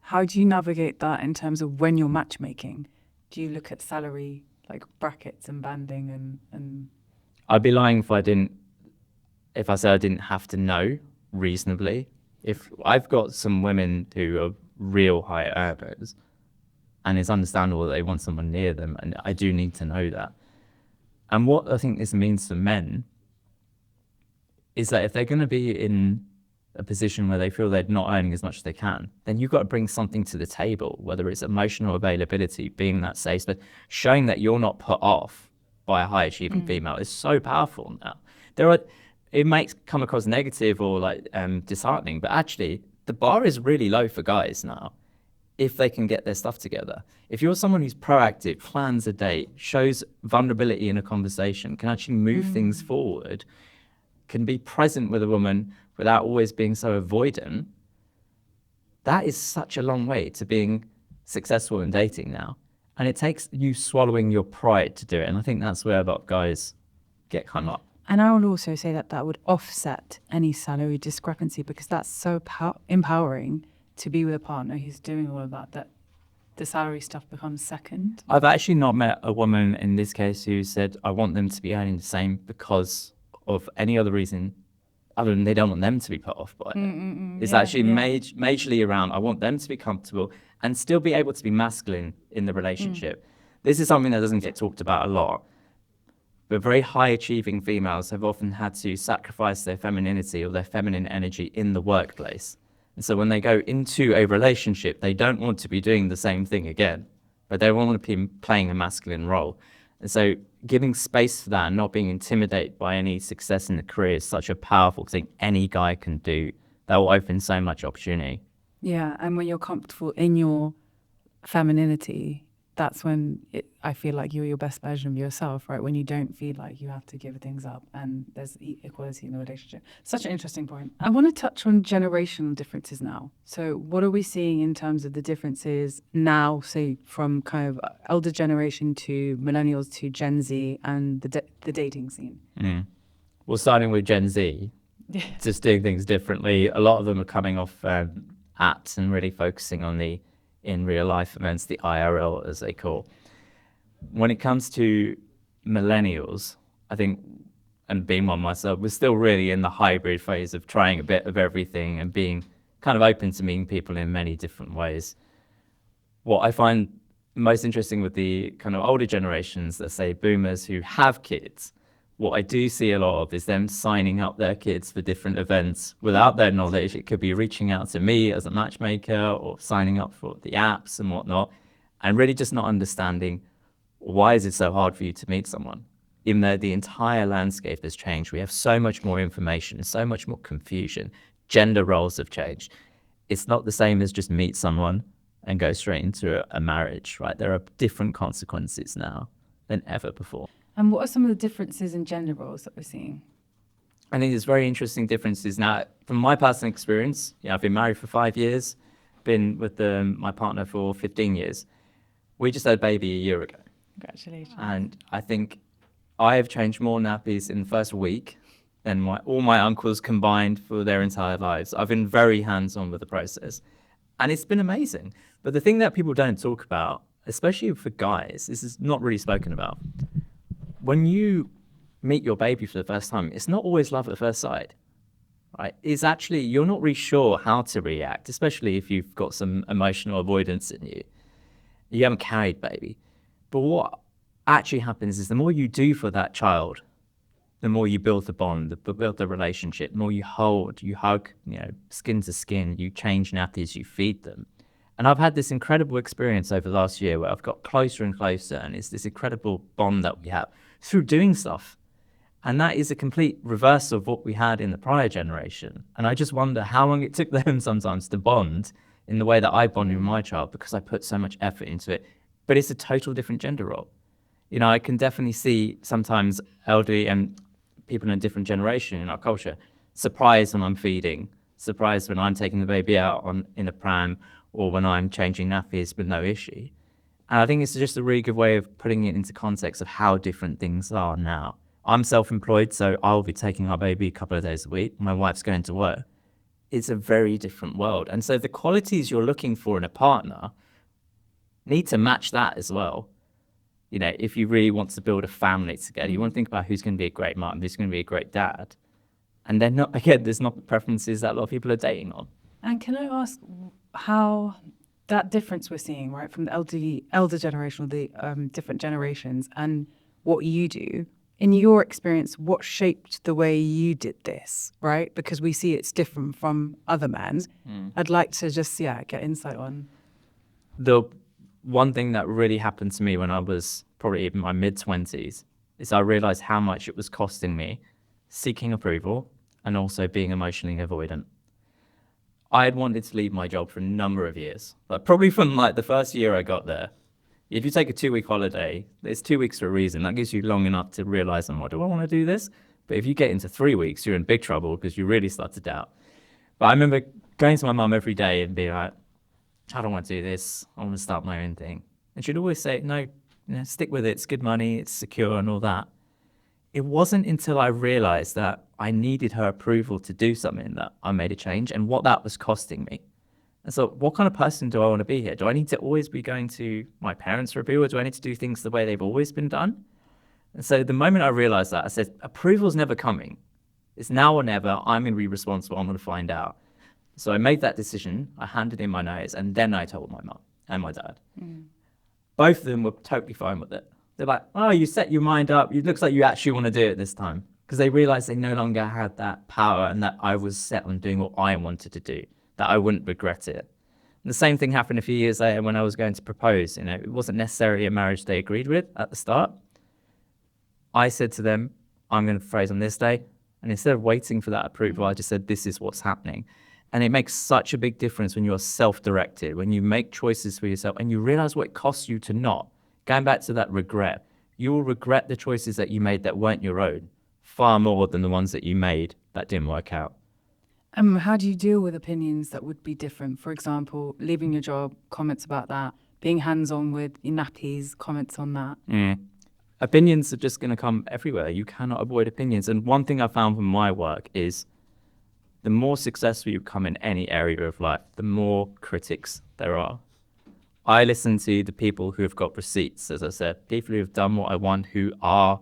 How do you navigate that in terms of when you're matchmaking? Do you look at salary brackets and banding and I'd be lying if I said I didn't have to know reasonably. If I've got some women who are real high earners, and it's understandable that they want someone near them, and I do need to know that. And what I think this means for men is that if they're going to be in a position where they feel they're not earning as much as they can, then you've got to bring something to the table, whether it's emotional availability, being that safe, but showing that you're not put off by a high achieving female is so powerful now. It might come across negative or disheartening, but actually the bar is really low for guys now if they can get their stuff together. If you're someone who's proactive, plans a date, shows vulnerability in a conversation, can actually move things forward, can be present with a woman without always being so avoidant, that is such a long way to being successful in dating now. And it takes you swallowing your pride to do it. And I think that's where a lot of guys get hung up. And I would also say that would offset any salary discrepancy, because that's so empowering to be with a partner who's doing all of that the salary stuff becomes second. I've actually not met a woman in this case who said, I want them to be earning the same because of any other reason other than they don't want them to be put off by it. It's actually majorly around, I want them to be comfortable and still be able to be masculine in the relationship. This is something that doesn't get talked about a lot. But very high achieving females have often had to sacrifice their femininity or their feminine energy in the workplace. And so when they go into a relationship, they don't want to be doing the same thing again, but they want to be playing a masculine role. And so giving space for that and not being intimidated by any success in the career is such a powerful thing any guy can do. That will open so much opportunity. Yeah, and when you're comfortable in your femininity, that's when I feel like you're your best version of yourself, right? When you don't feel like you have to give things up and there's equality in the relationship. Such an interesting point. I want to touch on generational differences now. So what are we seeing in terms of the differences now, say from kind of elder generation to millennials to Gen Z and the dating scene? Well, starting with Gen Z, just doing things differently. A lot of them are coming off apps and really focusing on the in real life events, the IRL as they call. when it comes to millennials, I think, and being one myself, we're still really in the hybrid phase of trying a bit of everything and being kind of open to meeting people in many different ways. What I find most interesting with the kind of older generations, let's say boomers who have kids, what I do see a lot of is them signing up their kids for different events without their knowledge. It could be reaching out to me as a matchmaker or signing up for the apps and whatnot, and really just not understanding why is it so hard for you to meet someone. Even though the entire landscape has changed, we have so much more information, so much more confusion, gender roles have changed. It's not the same as just meet someone and go straight into a marriage, right? There are different consequences now than ever before. And what are some of the differences in gender roles that we're seeing? I think there's very interesting differences now. From my personal experience, I've been married for 5 years, been with my partner for 15 years. We just had a baby a year ago. Congratulations. And I think I have changed more nappies in the first week than all my uncles combined for their entire lives. I've been very hands-on with the process. And it's been amazing. But the thing that people don't talk about, especially for guys, this is not really spoken about. When you meet your baby for the first time, it's not always love at first sight, right? It's actually, you're not really sure how to react, especially if you've got some emotional avoidance in you. You haven't carried baby. But what actually happens is the more you do for that child, the more you build the bond, build the relationship, the more you hold, you hug, skin to skin, you change nappies, you feed them. And I've had this incredible experience over the last year where I've got closer and closer, and it's this incredible bond that we have through doing stuff. And that is a complete reverse of what we had in the prior generation. And I just wonder how long it took them sometimes to bond in the way that I bonded with my child, because I put so much effort into it. But it's a total different gender role. I can definitely see sometimes elderly and people in a different generation in our culture surprised when I'm feeding, surprised when I'm taking the baby out in a pram, or when I'm changing nappies with no issue. And I think it's just a really good way of putting it into context of how different things are now. I'm self-employed, so I'll be taking our baby a couple of days a week. My wife's going to work. It's a very different world. And so the qualities you're looking for in a partner need to match that as well. If you really want to build a family together, you want to think about who's going to be a great mom, who's going to be a great dad. And then, there's not the preferences that a lot of people are dating on. And can I ask how that difference we're seeing, right, from the elder generation or the different generations and what you do, in your experience, what shaped the way you did this, right? Because we see it's different from other men. I'd like to just, get insight on. The one thing that really happened to me when I was probably in my mid-20s is I realized how much it was costing me seeking approval and also being emotionally avoidant. I had wanted to leave my job for a number of years, but probably from the first year I got there. If you take a 2-week holiday, there's 2 weeks for a reason. That gives you long enough to realize, do I want to do this? But if you get into 3 weeks, you're in big trouble because you really start to doubt. But I remember going to my mum every day and being like, I don't want to do this. I want to start my own thing. And she'd always say, no, stick with it. It's good money. It's secure and all that. It wasn't until I realized that I needed her approval to do something that I made a change and what that was costing me. And so what kind of person do I want to be here? Do I need to always be going to my parents for approval? Or do I need to do things the way they've always been done? And so the moment I realized that, I said, approval's never coming. It's now or never. I'm going to be responsible. I'm going to find out. So I made that decision. I handed in my notice, and then I told my mum and my dad. Both of them were totally fine with it. They're like, oh, you set your mind up. It looks like you actually want to do it this time. Because they realized they no longer had that power and that I was set on doing what I wanted to do, that I wouldn't regret it. And the same thing happened a few years later when I was going to propose. It wasn't necessarily a marriage they agreed with at the start. I said to them, I'm going to propose on this day. And instead of waiting for that approval, I just said, this is what's happening. And it makes such a big difference when you're self-directed, when you make choices for yourself and you realize what it costs you to not. Going back to that regret, you will regret the choices that you made that weren't your own far more than the ones that you made that didn't work out. How do you deal with opinions that would be different? For example, leaving your job, comments about that, being hands-on with your nappies, comments on that. Opinions are just going to come everywhere. You cannot avoid opinions. And one thing I found from my work is the more successful you become in any area of life, the more critics there are. I listen to the people who have got receipts, as I said, people who have done what I want, who are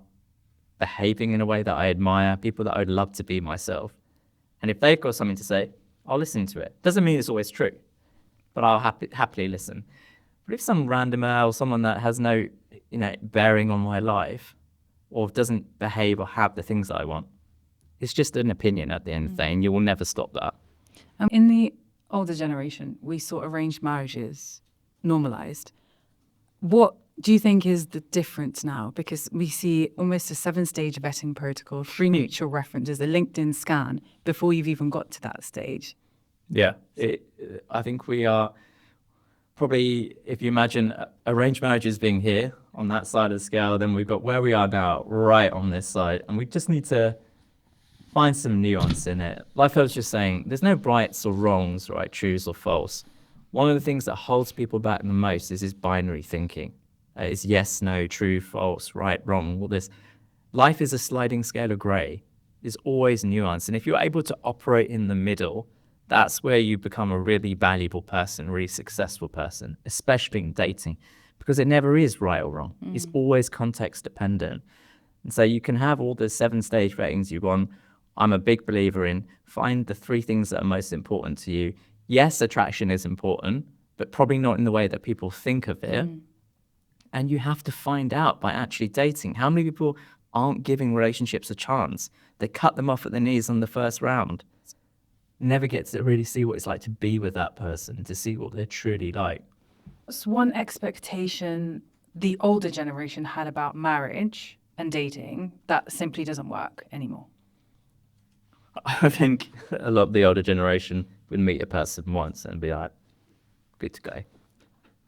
behaving in a way that I admire, people that I would love to be myself. And if they've got something to say, I'll listen to it. Doesn't mean it's always true, but I'll happily listen. But if some randomer or someone that has no, bearing on my life, or doesn't behave or have the things that I want, it's just an opinion at the end of the day, and you will never stop that. In the older generation, we saw arranged marriages normalized. What do you think is the difference now? Because we see almost a 7-stage vetting protocol, 3 mutual references, a LinkedIn scan before you've even got to that stage. Yeah, I think we are probably, if you imagine arranged marriages being here on that side of the scale, then we've got where we are now right on this side, and we just need to find some nuance in it. Like I was just saying, there's no rights or wrongs, right, truths or false. One of the things that holds people back the most is this binary thinking. It's yes, no, true, false, right, wrong, all this. Life is a sliding scale of grey. There's always nuance. And if you're able to operate in the middle, that's where you become a really valuable person, really successful person, especially in dating, because it never is right or wrong. It's always context dependent. And so you can have all the 7-stage ratings you want. I'm a big believer in find the 3 things that are most important to you. Yes, attraction is important, but probably not in the way that people think of it. And you have to find out by actually dating. How many people aren't giving relationships a chance? They cut them off at the knees on the first round. Never get to really see what it's like to be with that person, to see what they're truly like. What's one expectation the older generation had about marriage and dating that simply doesn't work anymore? I think a lot of the older generation would meet a person once and be like, good to go.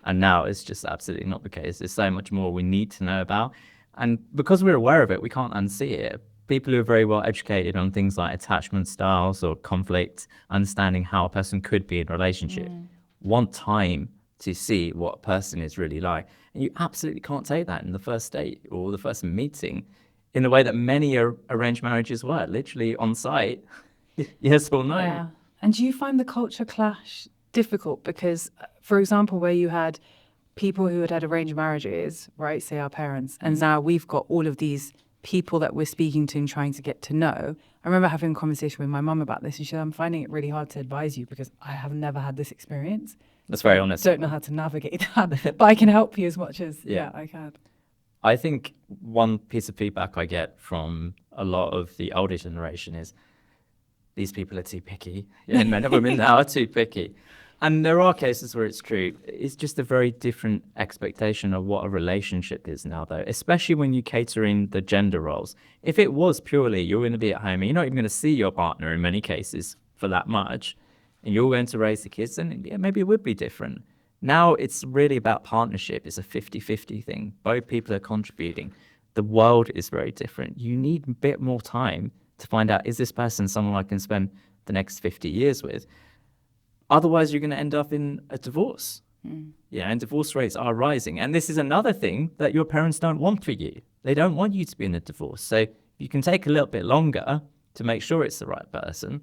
And now it's just absolutely not the case. There's so much more we need to know about. And because we're aware of it, we can't unsee it. People who are very well educated on things like attachment styles or conflict, understanding how a person could be in a relationship, want time to see what a person is really like. And you absolutely can't take that in the first date or the first meeting in the way that many arranged marriages were, literally on site, yes or no. Yeah. And do you find the culture clash difficult? Because, for example, where you had people who had arranged marriages, right, say our parents, and now we've got all of these people that we're speaking to and trying to get to know. I remember having a conversation with my mum about this, and she said, I'm finding it really hard to advise you because I have never had this experience. That's very honest. I don't know how to navigate that, but I can help you as much as I can. I think one piece of feedback I get from a lot of the older generation is these people are too picky. And men and women now are too picky. And there are cases where it's true. It's just a very different expectation of what a relationship is now, though, especially when you cater in the gender roles. If it was purely you're going to be at home and you're not even going to see your partner in many cases for that much, and you're going to raise the kids, then maybe it would be different. Now it's really about partnership. It's a 50-50 thing. Both people are contributing. The world is very different. You need a bit more time to find out, is this person someone I can spend the next 50 years with? Otherwise, you're going to end up in a divorce. And divorce rates are rising. And this is another thing that your parents don't want for you. They don't want you to be in a divorce. So you can take a little bit longer to make sure it's the right person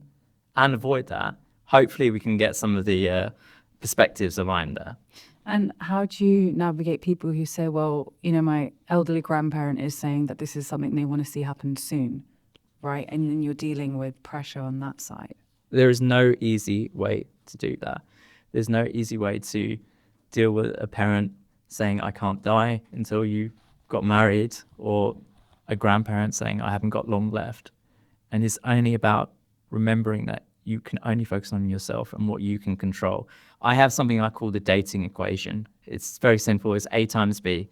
and avoid that. Hopefully, we can get some of the perspectives aligned there. And how do you navigate people who say, well, my elderly grandparent is saying that this is something they want to see happen soon, right? And then you're dealing with pressure on that side. There is no easy way to do that. There's no easy way to deal with a parent saying, I can't die until you got married, or a grandparent saying, I haven't got long left. And it's only about remembering that you can only focus on yourself and what you can control. I have something I call the dating equation. It's very simple. It's A times B.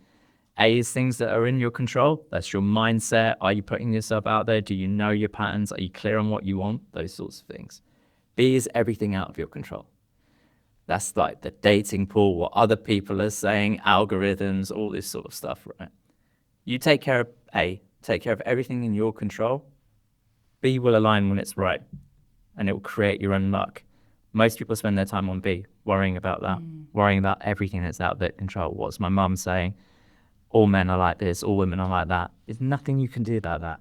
A is things that are in your control. That's your mindset. Are you putting yourself out there? Do you know your patterns? Are you clear on what you want? Those sorts of things. B is everything out of your control. That's like the dating pool, what other people are saying, algorithms, all this sort of stuff, right? You take care of A, take care of everything in your control. B will align when it's right, and it will create your own luck. Most people spend their time on B, worrying about that, worrying about everything that's out of their control. What's my mum saying? All men are like this, all women are like that. There's nothing you can do about that.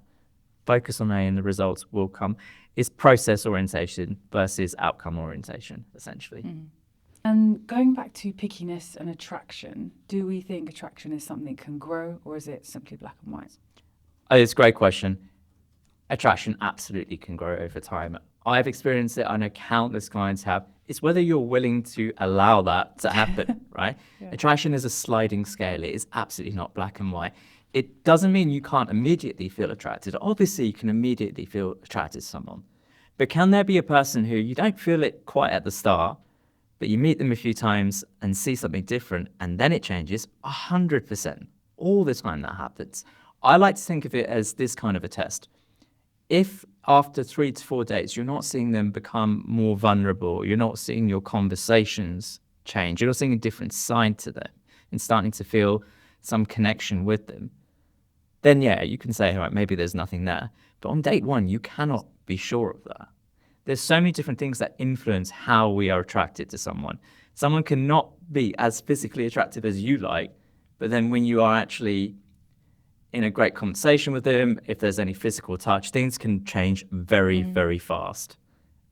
Focus on A and the results will come. It's process orientation versus outcome orientation, essentially. And going back to pickiness and attraction, do we think attraction is something that can grow, or is it simply black and white? Oh, it's a great question. Attraction absolutely can grow over time. I've experienced it. I know countless clients have. It's whether you're willing to allow that to happen, right? Yeah. Attraction is a sliding scale. It is absolutely not black and white. It doesn't mean you can't immediately feel attracted. Obviously, you can immediately feel attracted to someone. But can there be a person who you don't feel it quite at the start, but you meet them a few times and see something different, and then it changes? 100%. All the time that happens. I like to think of it as this kind of a test. If after 3 to 4 dates, you're not seeing them become more vulnerable, you're not seeing your conversations change, you're not seeing a different side to them and starting to feel some connection with them, then yeah, you can say, all right, maybe there's nothing there. But on date 1, you cannot be sure of that. There's so many different things that influence how we are attracted to someone. Someone cannot be as physically attractive as you like, but then when you are actually in a great conversation with them, if there's any physical touch, things can change very, very fast.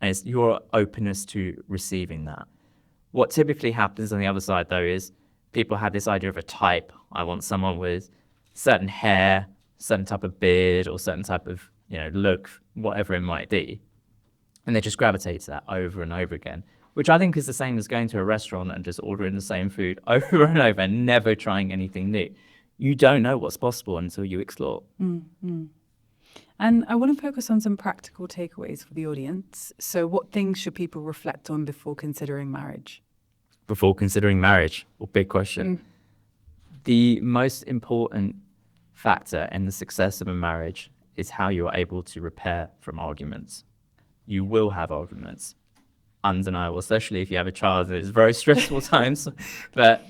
And it's your openness to receiving that. What typically happens on the other side, though, is people have this idea of a type. I want someone with certain hair, certain type of beard, or certain type of look, whatever it might be. And they just gravitate to that over and over again, which I think is the same as going to a restaurant and just ordering the same food over and over and never trying anything new. You don't know what's possible until you explore. Mm-hmm. And I want to focus on some practical takeaways for the audience. So what things should people reflect on before considering marriage? Before considering marriage, big question. The most important factor in the success of a marriage is how you're able to repair from arguments. You will have arguments, undeniable, especially if you have a child. It's very stressful times, but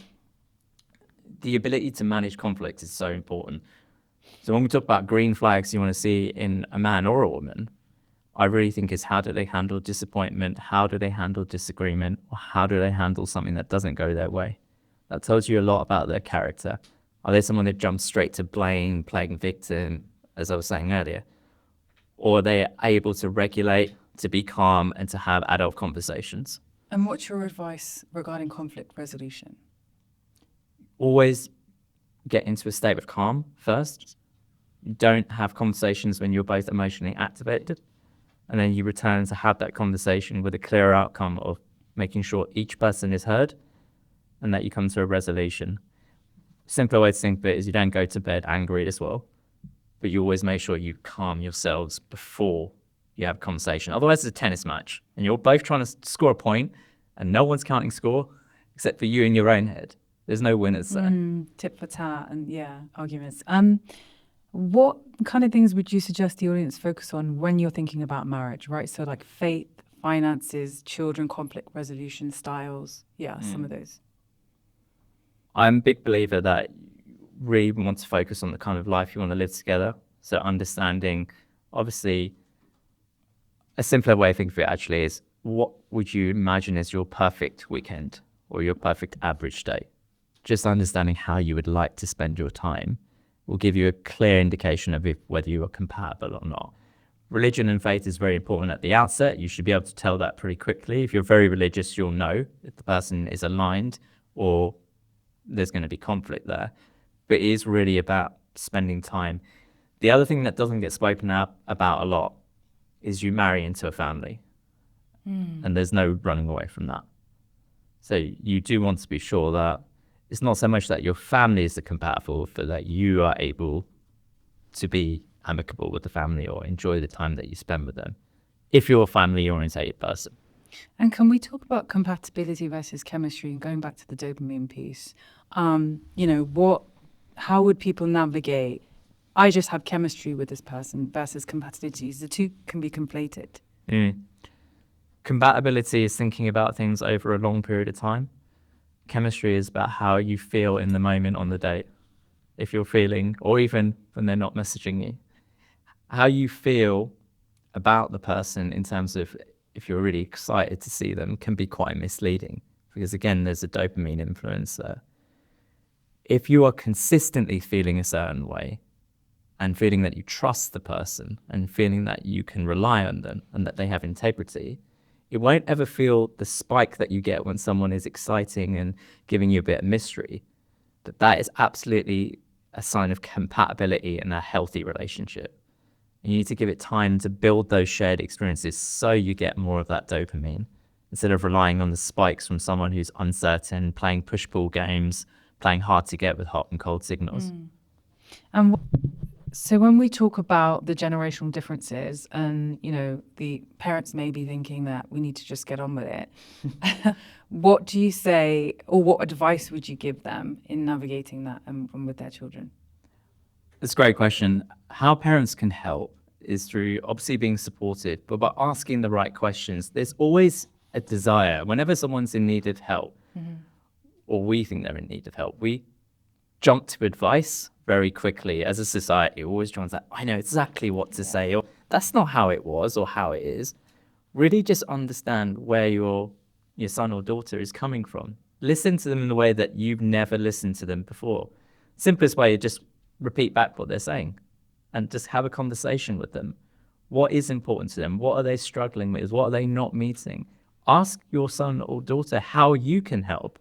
the ability to manage conflict is so important. So when we talk about green flags you want to see in a man or a woman, I really think is how do they handle disappointment? How do they handle disagreement? Or how do they handle something that doesn't go their way? That tells you a lot about their character. Are they someone that jumps straight to blame, playing victim, as I was saying earlier? Or are they able to regulate, to be calm, and to have adult conversations? And what's your advice regarding conflict resolution? Always get into a state of calm first. You don't have conversations when you're both emotionally activated. And then you return to have that conversation with a clear outcome of making sure each person is heard and that you come to a resolution. Simpler way to think of it is you don't go to bed angry as well, but you always make sure you calm yourselves before you have a conversation. Otherwise, it's a tennis match and you're both trying to score a point and no one's counting score except for you in your own head. There's no winners there. Tit for tat and arguments. What kind of things would you suggest the audience focus on when you're thinking about marriage, right? So like faith, finances, children, conflict resolution styles. Some of those. I'm a big believer that you really want to focus on the kind of life you want to live together. So understanding, obviously, a simpler way of thinking of it actually is what would you imagine is your perfect weekend or your perfect average day? Just understanding how you would like to spend your time will give you a clear indication of whether you are compatible or not. Religion and faith is very important at the outset. You should be able to tell that pretty quickly. If you're very religious, you'll know if the person is aligned or there's going to be conflict there. But it is really about spending time. The other thing that doesn't get spoken about a lot is you marry into a family. And there's no running away from that. So you do want to be sure that it's not so much that your family is compatible, but that you are able to be amicable with the family or enjoy the time that you spend with them, if you're a family-orientated person. And can we talk about compatibility versus chemistry? And going back to the dopamine piece, how would people navigate? I just have chemistry with this person versus compatibility. The two can be conflated. Compatibility is thinking about things over a long period of time. Chemistry is about how you feel in the moment on the date. If you're feeling, or even when they're not messaging you, how you feel about the person in terms of if you're really excited to see them can be quite misleading because again, there's a dopamine influence there. If you are consistently feeling a certain way and feeling that you trust the person and feeling that you can rely on them and that they have integrity, it won't ever feel the spike that you get when someone is exciting and giving you a bit of mystery. That is absolutely a sign of compatibility in a healthy relationship. And you need to give it time to build those shared experiences so you get more of that dopamine, instead of relying on the spikes from someone who's uncertain, playing push-pull games, playing hard to get with hot and cold signals. And so when we talk about the generational differences and, you know, the parents may be thinking that we need to just get on with it, what do you say, or what advice would you give them in navigating that and with their children? It's a great question. How parents can help is through obviously being supported, but by asking the right questions. There's always a desire. Whenever someone's in need of help, or we think they're in need of help, we jump to advice very quickly. As a society, we're always trying to say, I know exactly what to say, or that's not how it was or how it is. Really just understand where your son or daughter is coming from. Listen to them in the way that you've never listened to them before. Simplest way is just repeat back what they're saying and just have a conversation with them. What is important to them? What are they struggling with? What are they not meeting? Ask your son or daughter how you can help.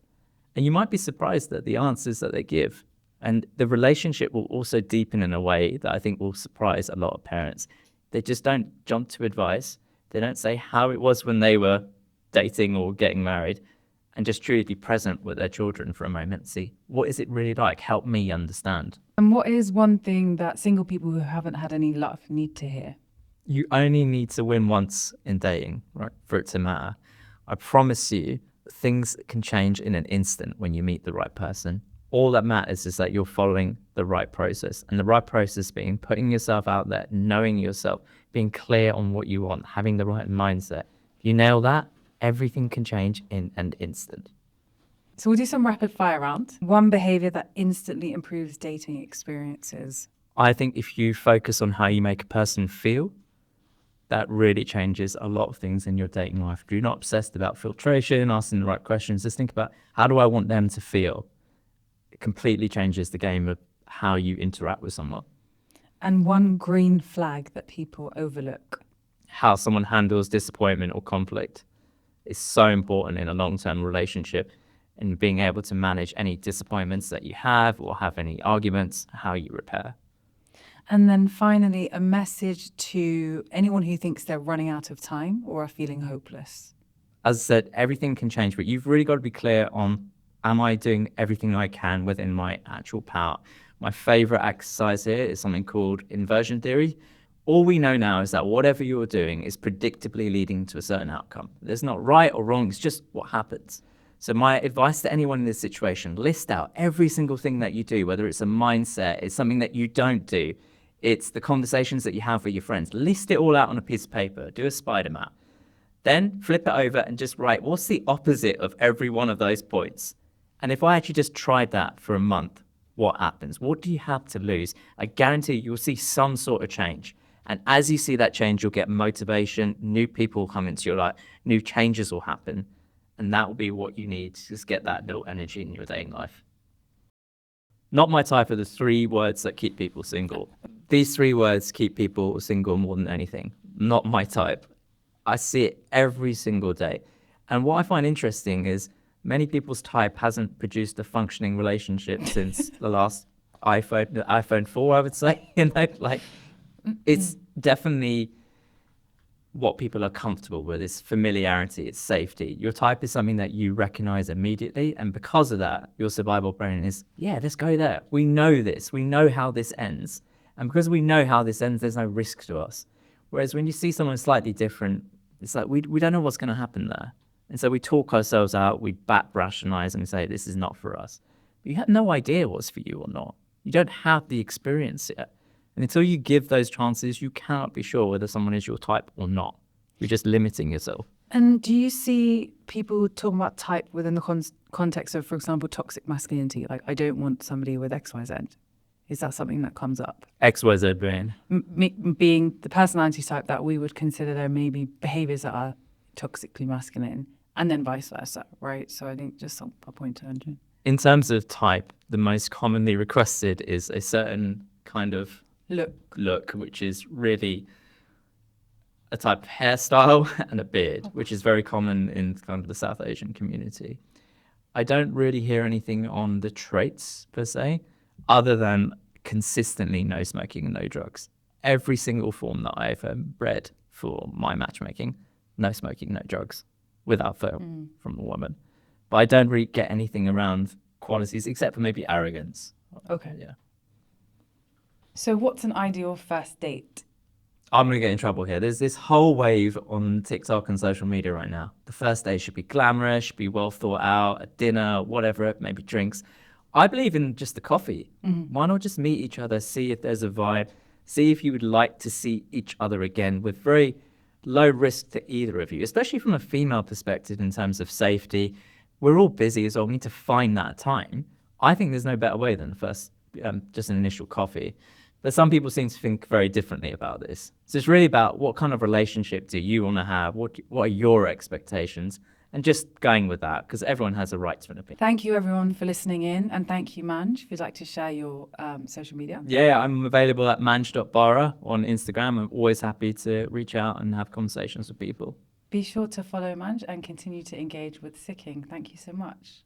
And you might be surprised at the answers that they give. And the relationship will also deepen in a way that I think will surprise a lot of parents. They just don't jump to advice. They don't say how it was when they were dating or getting married, and just truly be present with their children for a moment. See, what is it really like? Help me understand. And what is one thing that single people who haven't had any luck need to hear? You only need to win once in dating, right, for it to matter. I promise you, things can change in an instant when you meet the right person. All that matters is that you're following the right process, and the right process being putting yourself out there, knowing yourself, being clear on what you want, having the right mindset. If you nail that, everything can change in an instant. So we'll do some rapid fire round. One behavior that instantly improves dating experiences. I think if you focus on how you make a person feel, that really changes a lot of things in your dating life. If you're not obsessed about filtration, asking the right questions, just think about, how do I want them to feel? It completely changes the game of how you interact with someone. And one green flag that people overlook. How someone handles disappointment or conflict is so important in a long-term relationship, and being able to manage any disappointments that you have or have any arguments, how you repair. And then finally, a message to anyone who thinks they're running out of time or are feeling hopeless. As I said, everything can change, but you've really got to be clear on, am I doing everything I can within my actual power? My favorite exercise here is something called inversion theory. All we know now is that whatever you're doing is predictably leading to a certain outcome. There's not right or wrong, it's just what happens. So my advice to anyone in this situation, list out every single thing that you do, whether it's a mindset, it's something that you don't do, it's the conversations that you have with your friends. List it all out on a piece of paper, do a spider map. Then flip it over and just write, what's the opposite of every one of those points? And if I actually just tried that for a month, what happens? What do you have to lose? I guarantee you'll see some sort of change. And as you see that change, you'll get motivation, new people will come into your life, new changes will happen. And that will be what you need to just get that little energy in your dating life. Not my type are the 3 words that keep people single. These 3 words keep people single more than anything. Not my type. I see it every single day. And what I find interesting is many people's type hasn't produced a functioning relationship since the last iPhone 4, I would say. It's definitely what people are comfortable with. It's familiarity, it's safety. Your type is something that you recognize immediately. And because of that, your survival brain is, yeah, let's go there. We know this. We know how this ends. And because we know how this ends, there's no risk to us. Whereas when you see someone slightly different, it's like we don't know what's going to happen there. And so we talk ourselves out, we back rationalize and we say, this is not for us. But you have no idea what's for you or not. You don't have the experience yet. And until you give those chances, you cannot be sure whether someone is your type or not. You're just limiting yourself. And do you see people talking about type within the context of, for example, toxic masculinity? Like, I don't want somebody with XYZ. Is that something that comes up? XYZ brain. Being the personality type that we would consider there may be behaviors that are toxically masculine, and then vice versa, right? So I think just a point to mention. In terms of type, the most commonly requested is a certain kind of look, which is really a type of hairstyle and a beard, which is very common in kind of the South Asian community. I don't really hear anything on the traits per se, other than consistently no smoking and no drugs. Every single form that I've read for my matchmaking, no smoking, no drugs, without fail from the woman. But I don't really get anything around qualities except for maybe arrogance. Okay. Yeah. So what's an ideal first date? I'm going to get in trouble here. There's this whole wave on TikTok and social media right now. The first day should be glamorous, should be well thought out, a dinner, whatever, maybe drinks. I believe in just the coffee. Why not just meet each other, see if there's a vibe, see if you would like to see each other again with very low risk to either of you, especially from a female perspective in terms of safety. We're all busy as well. We need to find that time. I think there's no better way than first, just an initial coffee. But some people seem to think very differently about this. So it's really about what kind of relationship do you want to have? What are your expectations? And just going with that, because everyone has a right to an opinion. Thank you, everyone, for listening in. And thank you, Manj, if you'd like to share your social media. Yeah, I'm available at manj.bahra on Instagram. I'm always happy to reach out and have conversations with people. Be sure to follow Manj and continue to engage with Sikhing. Thank you so much.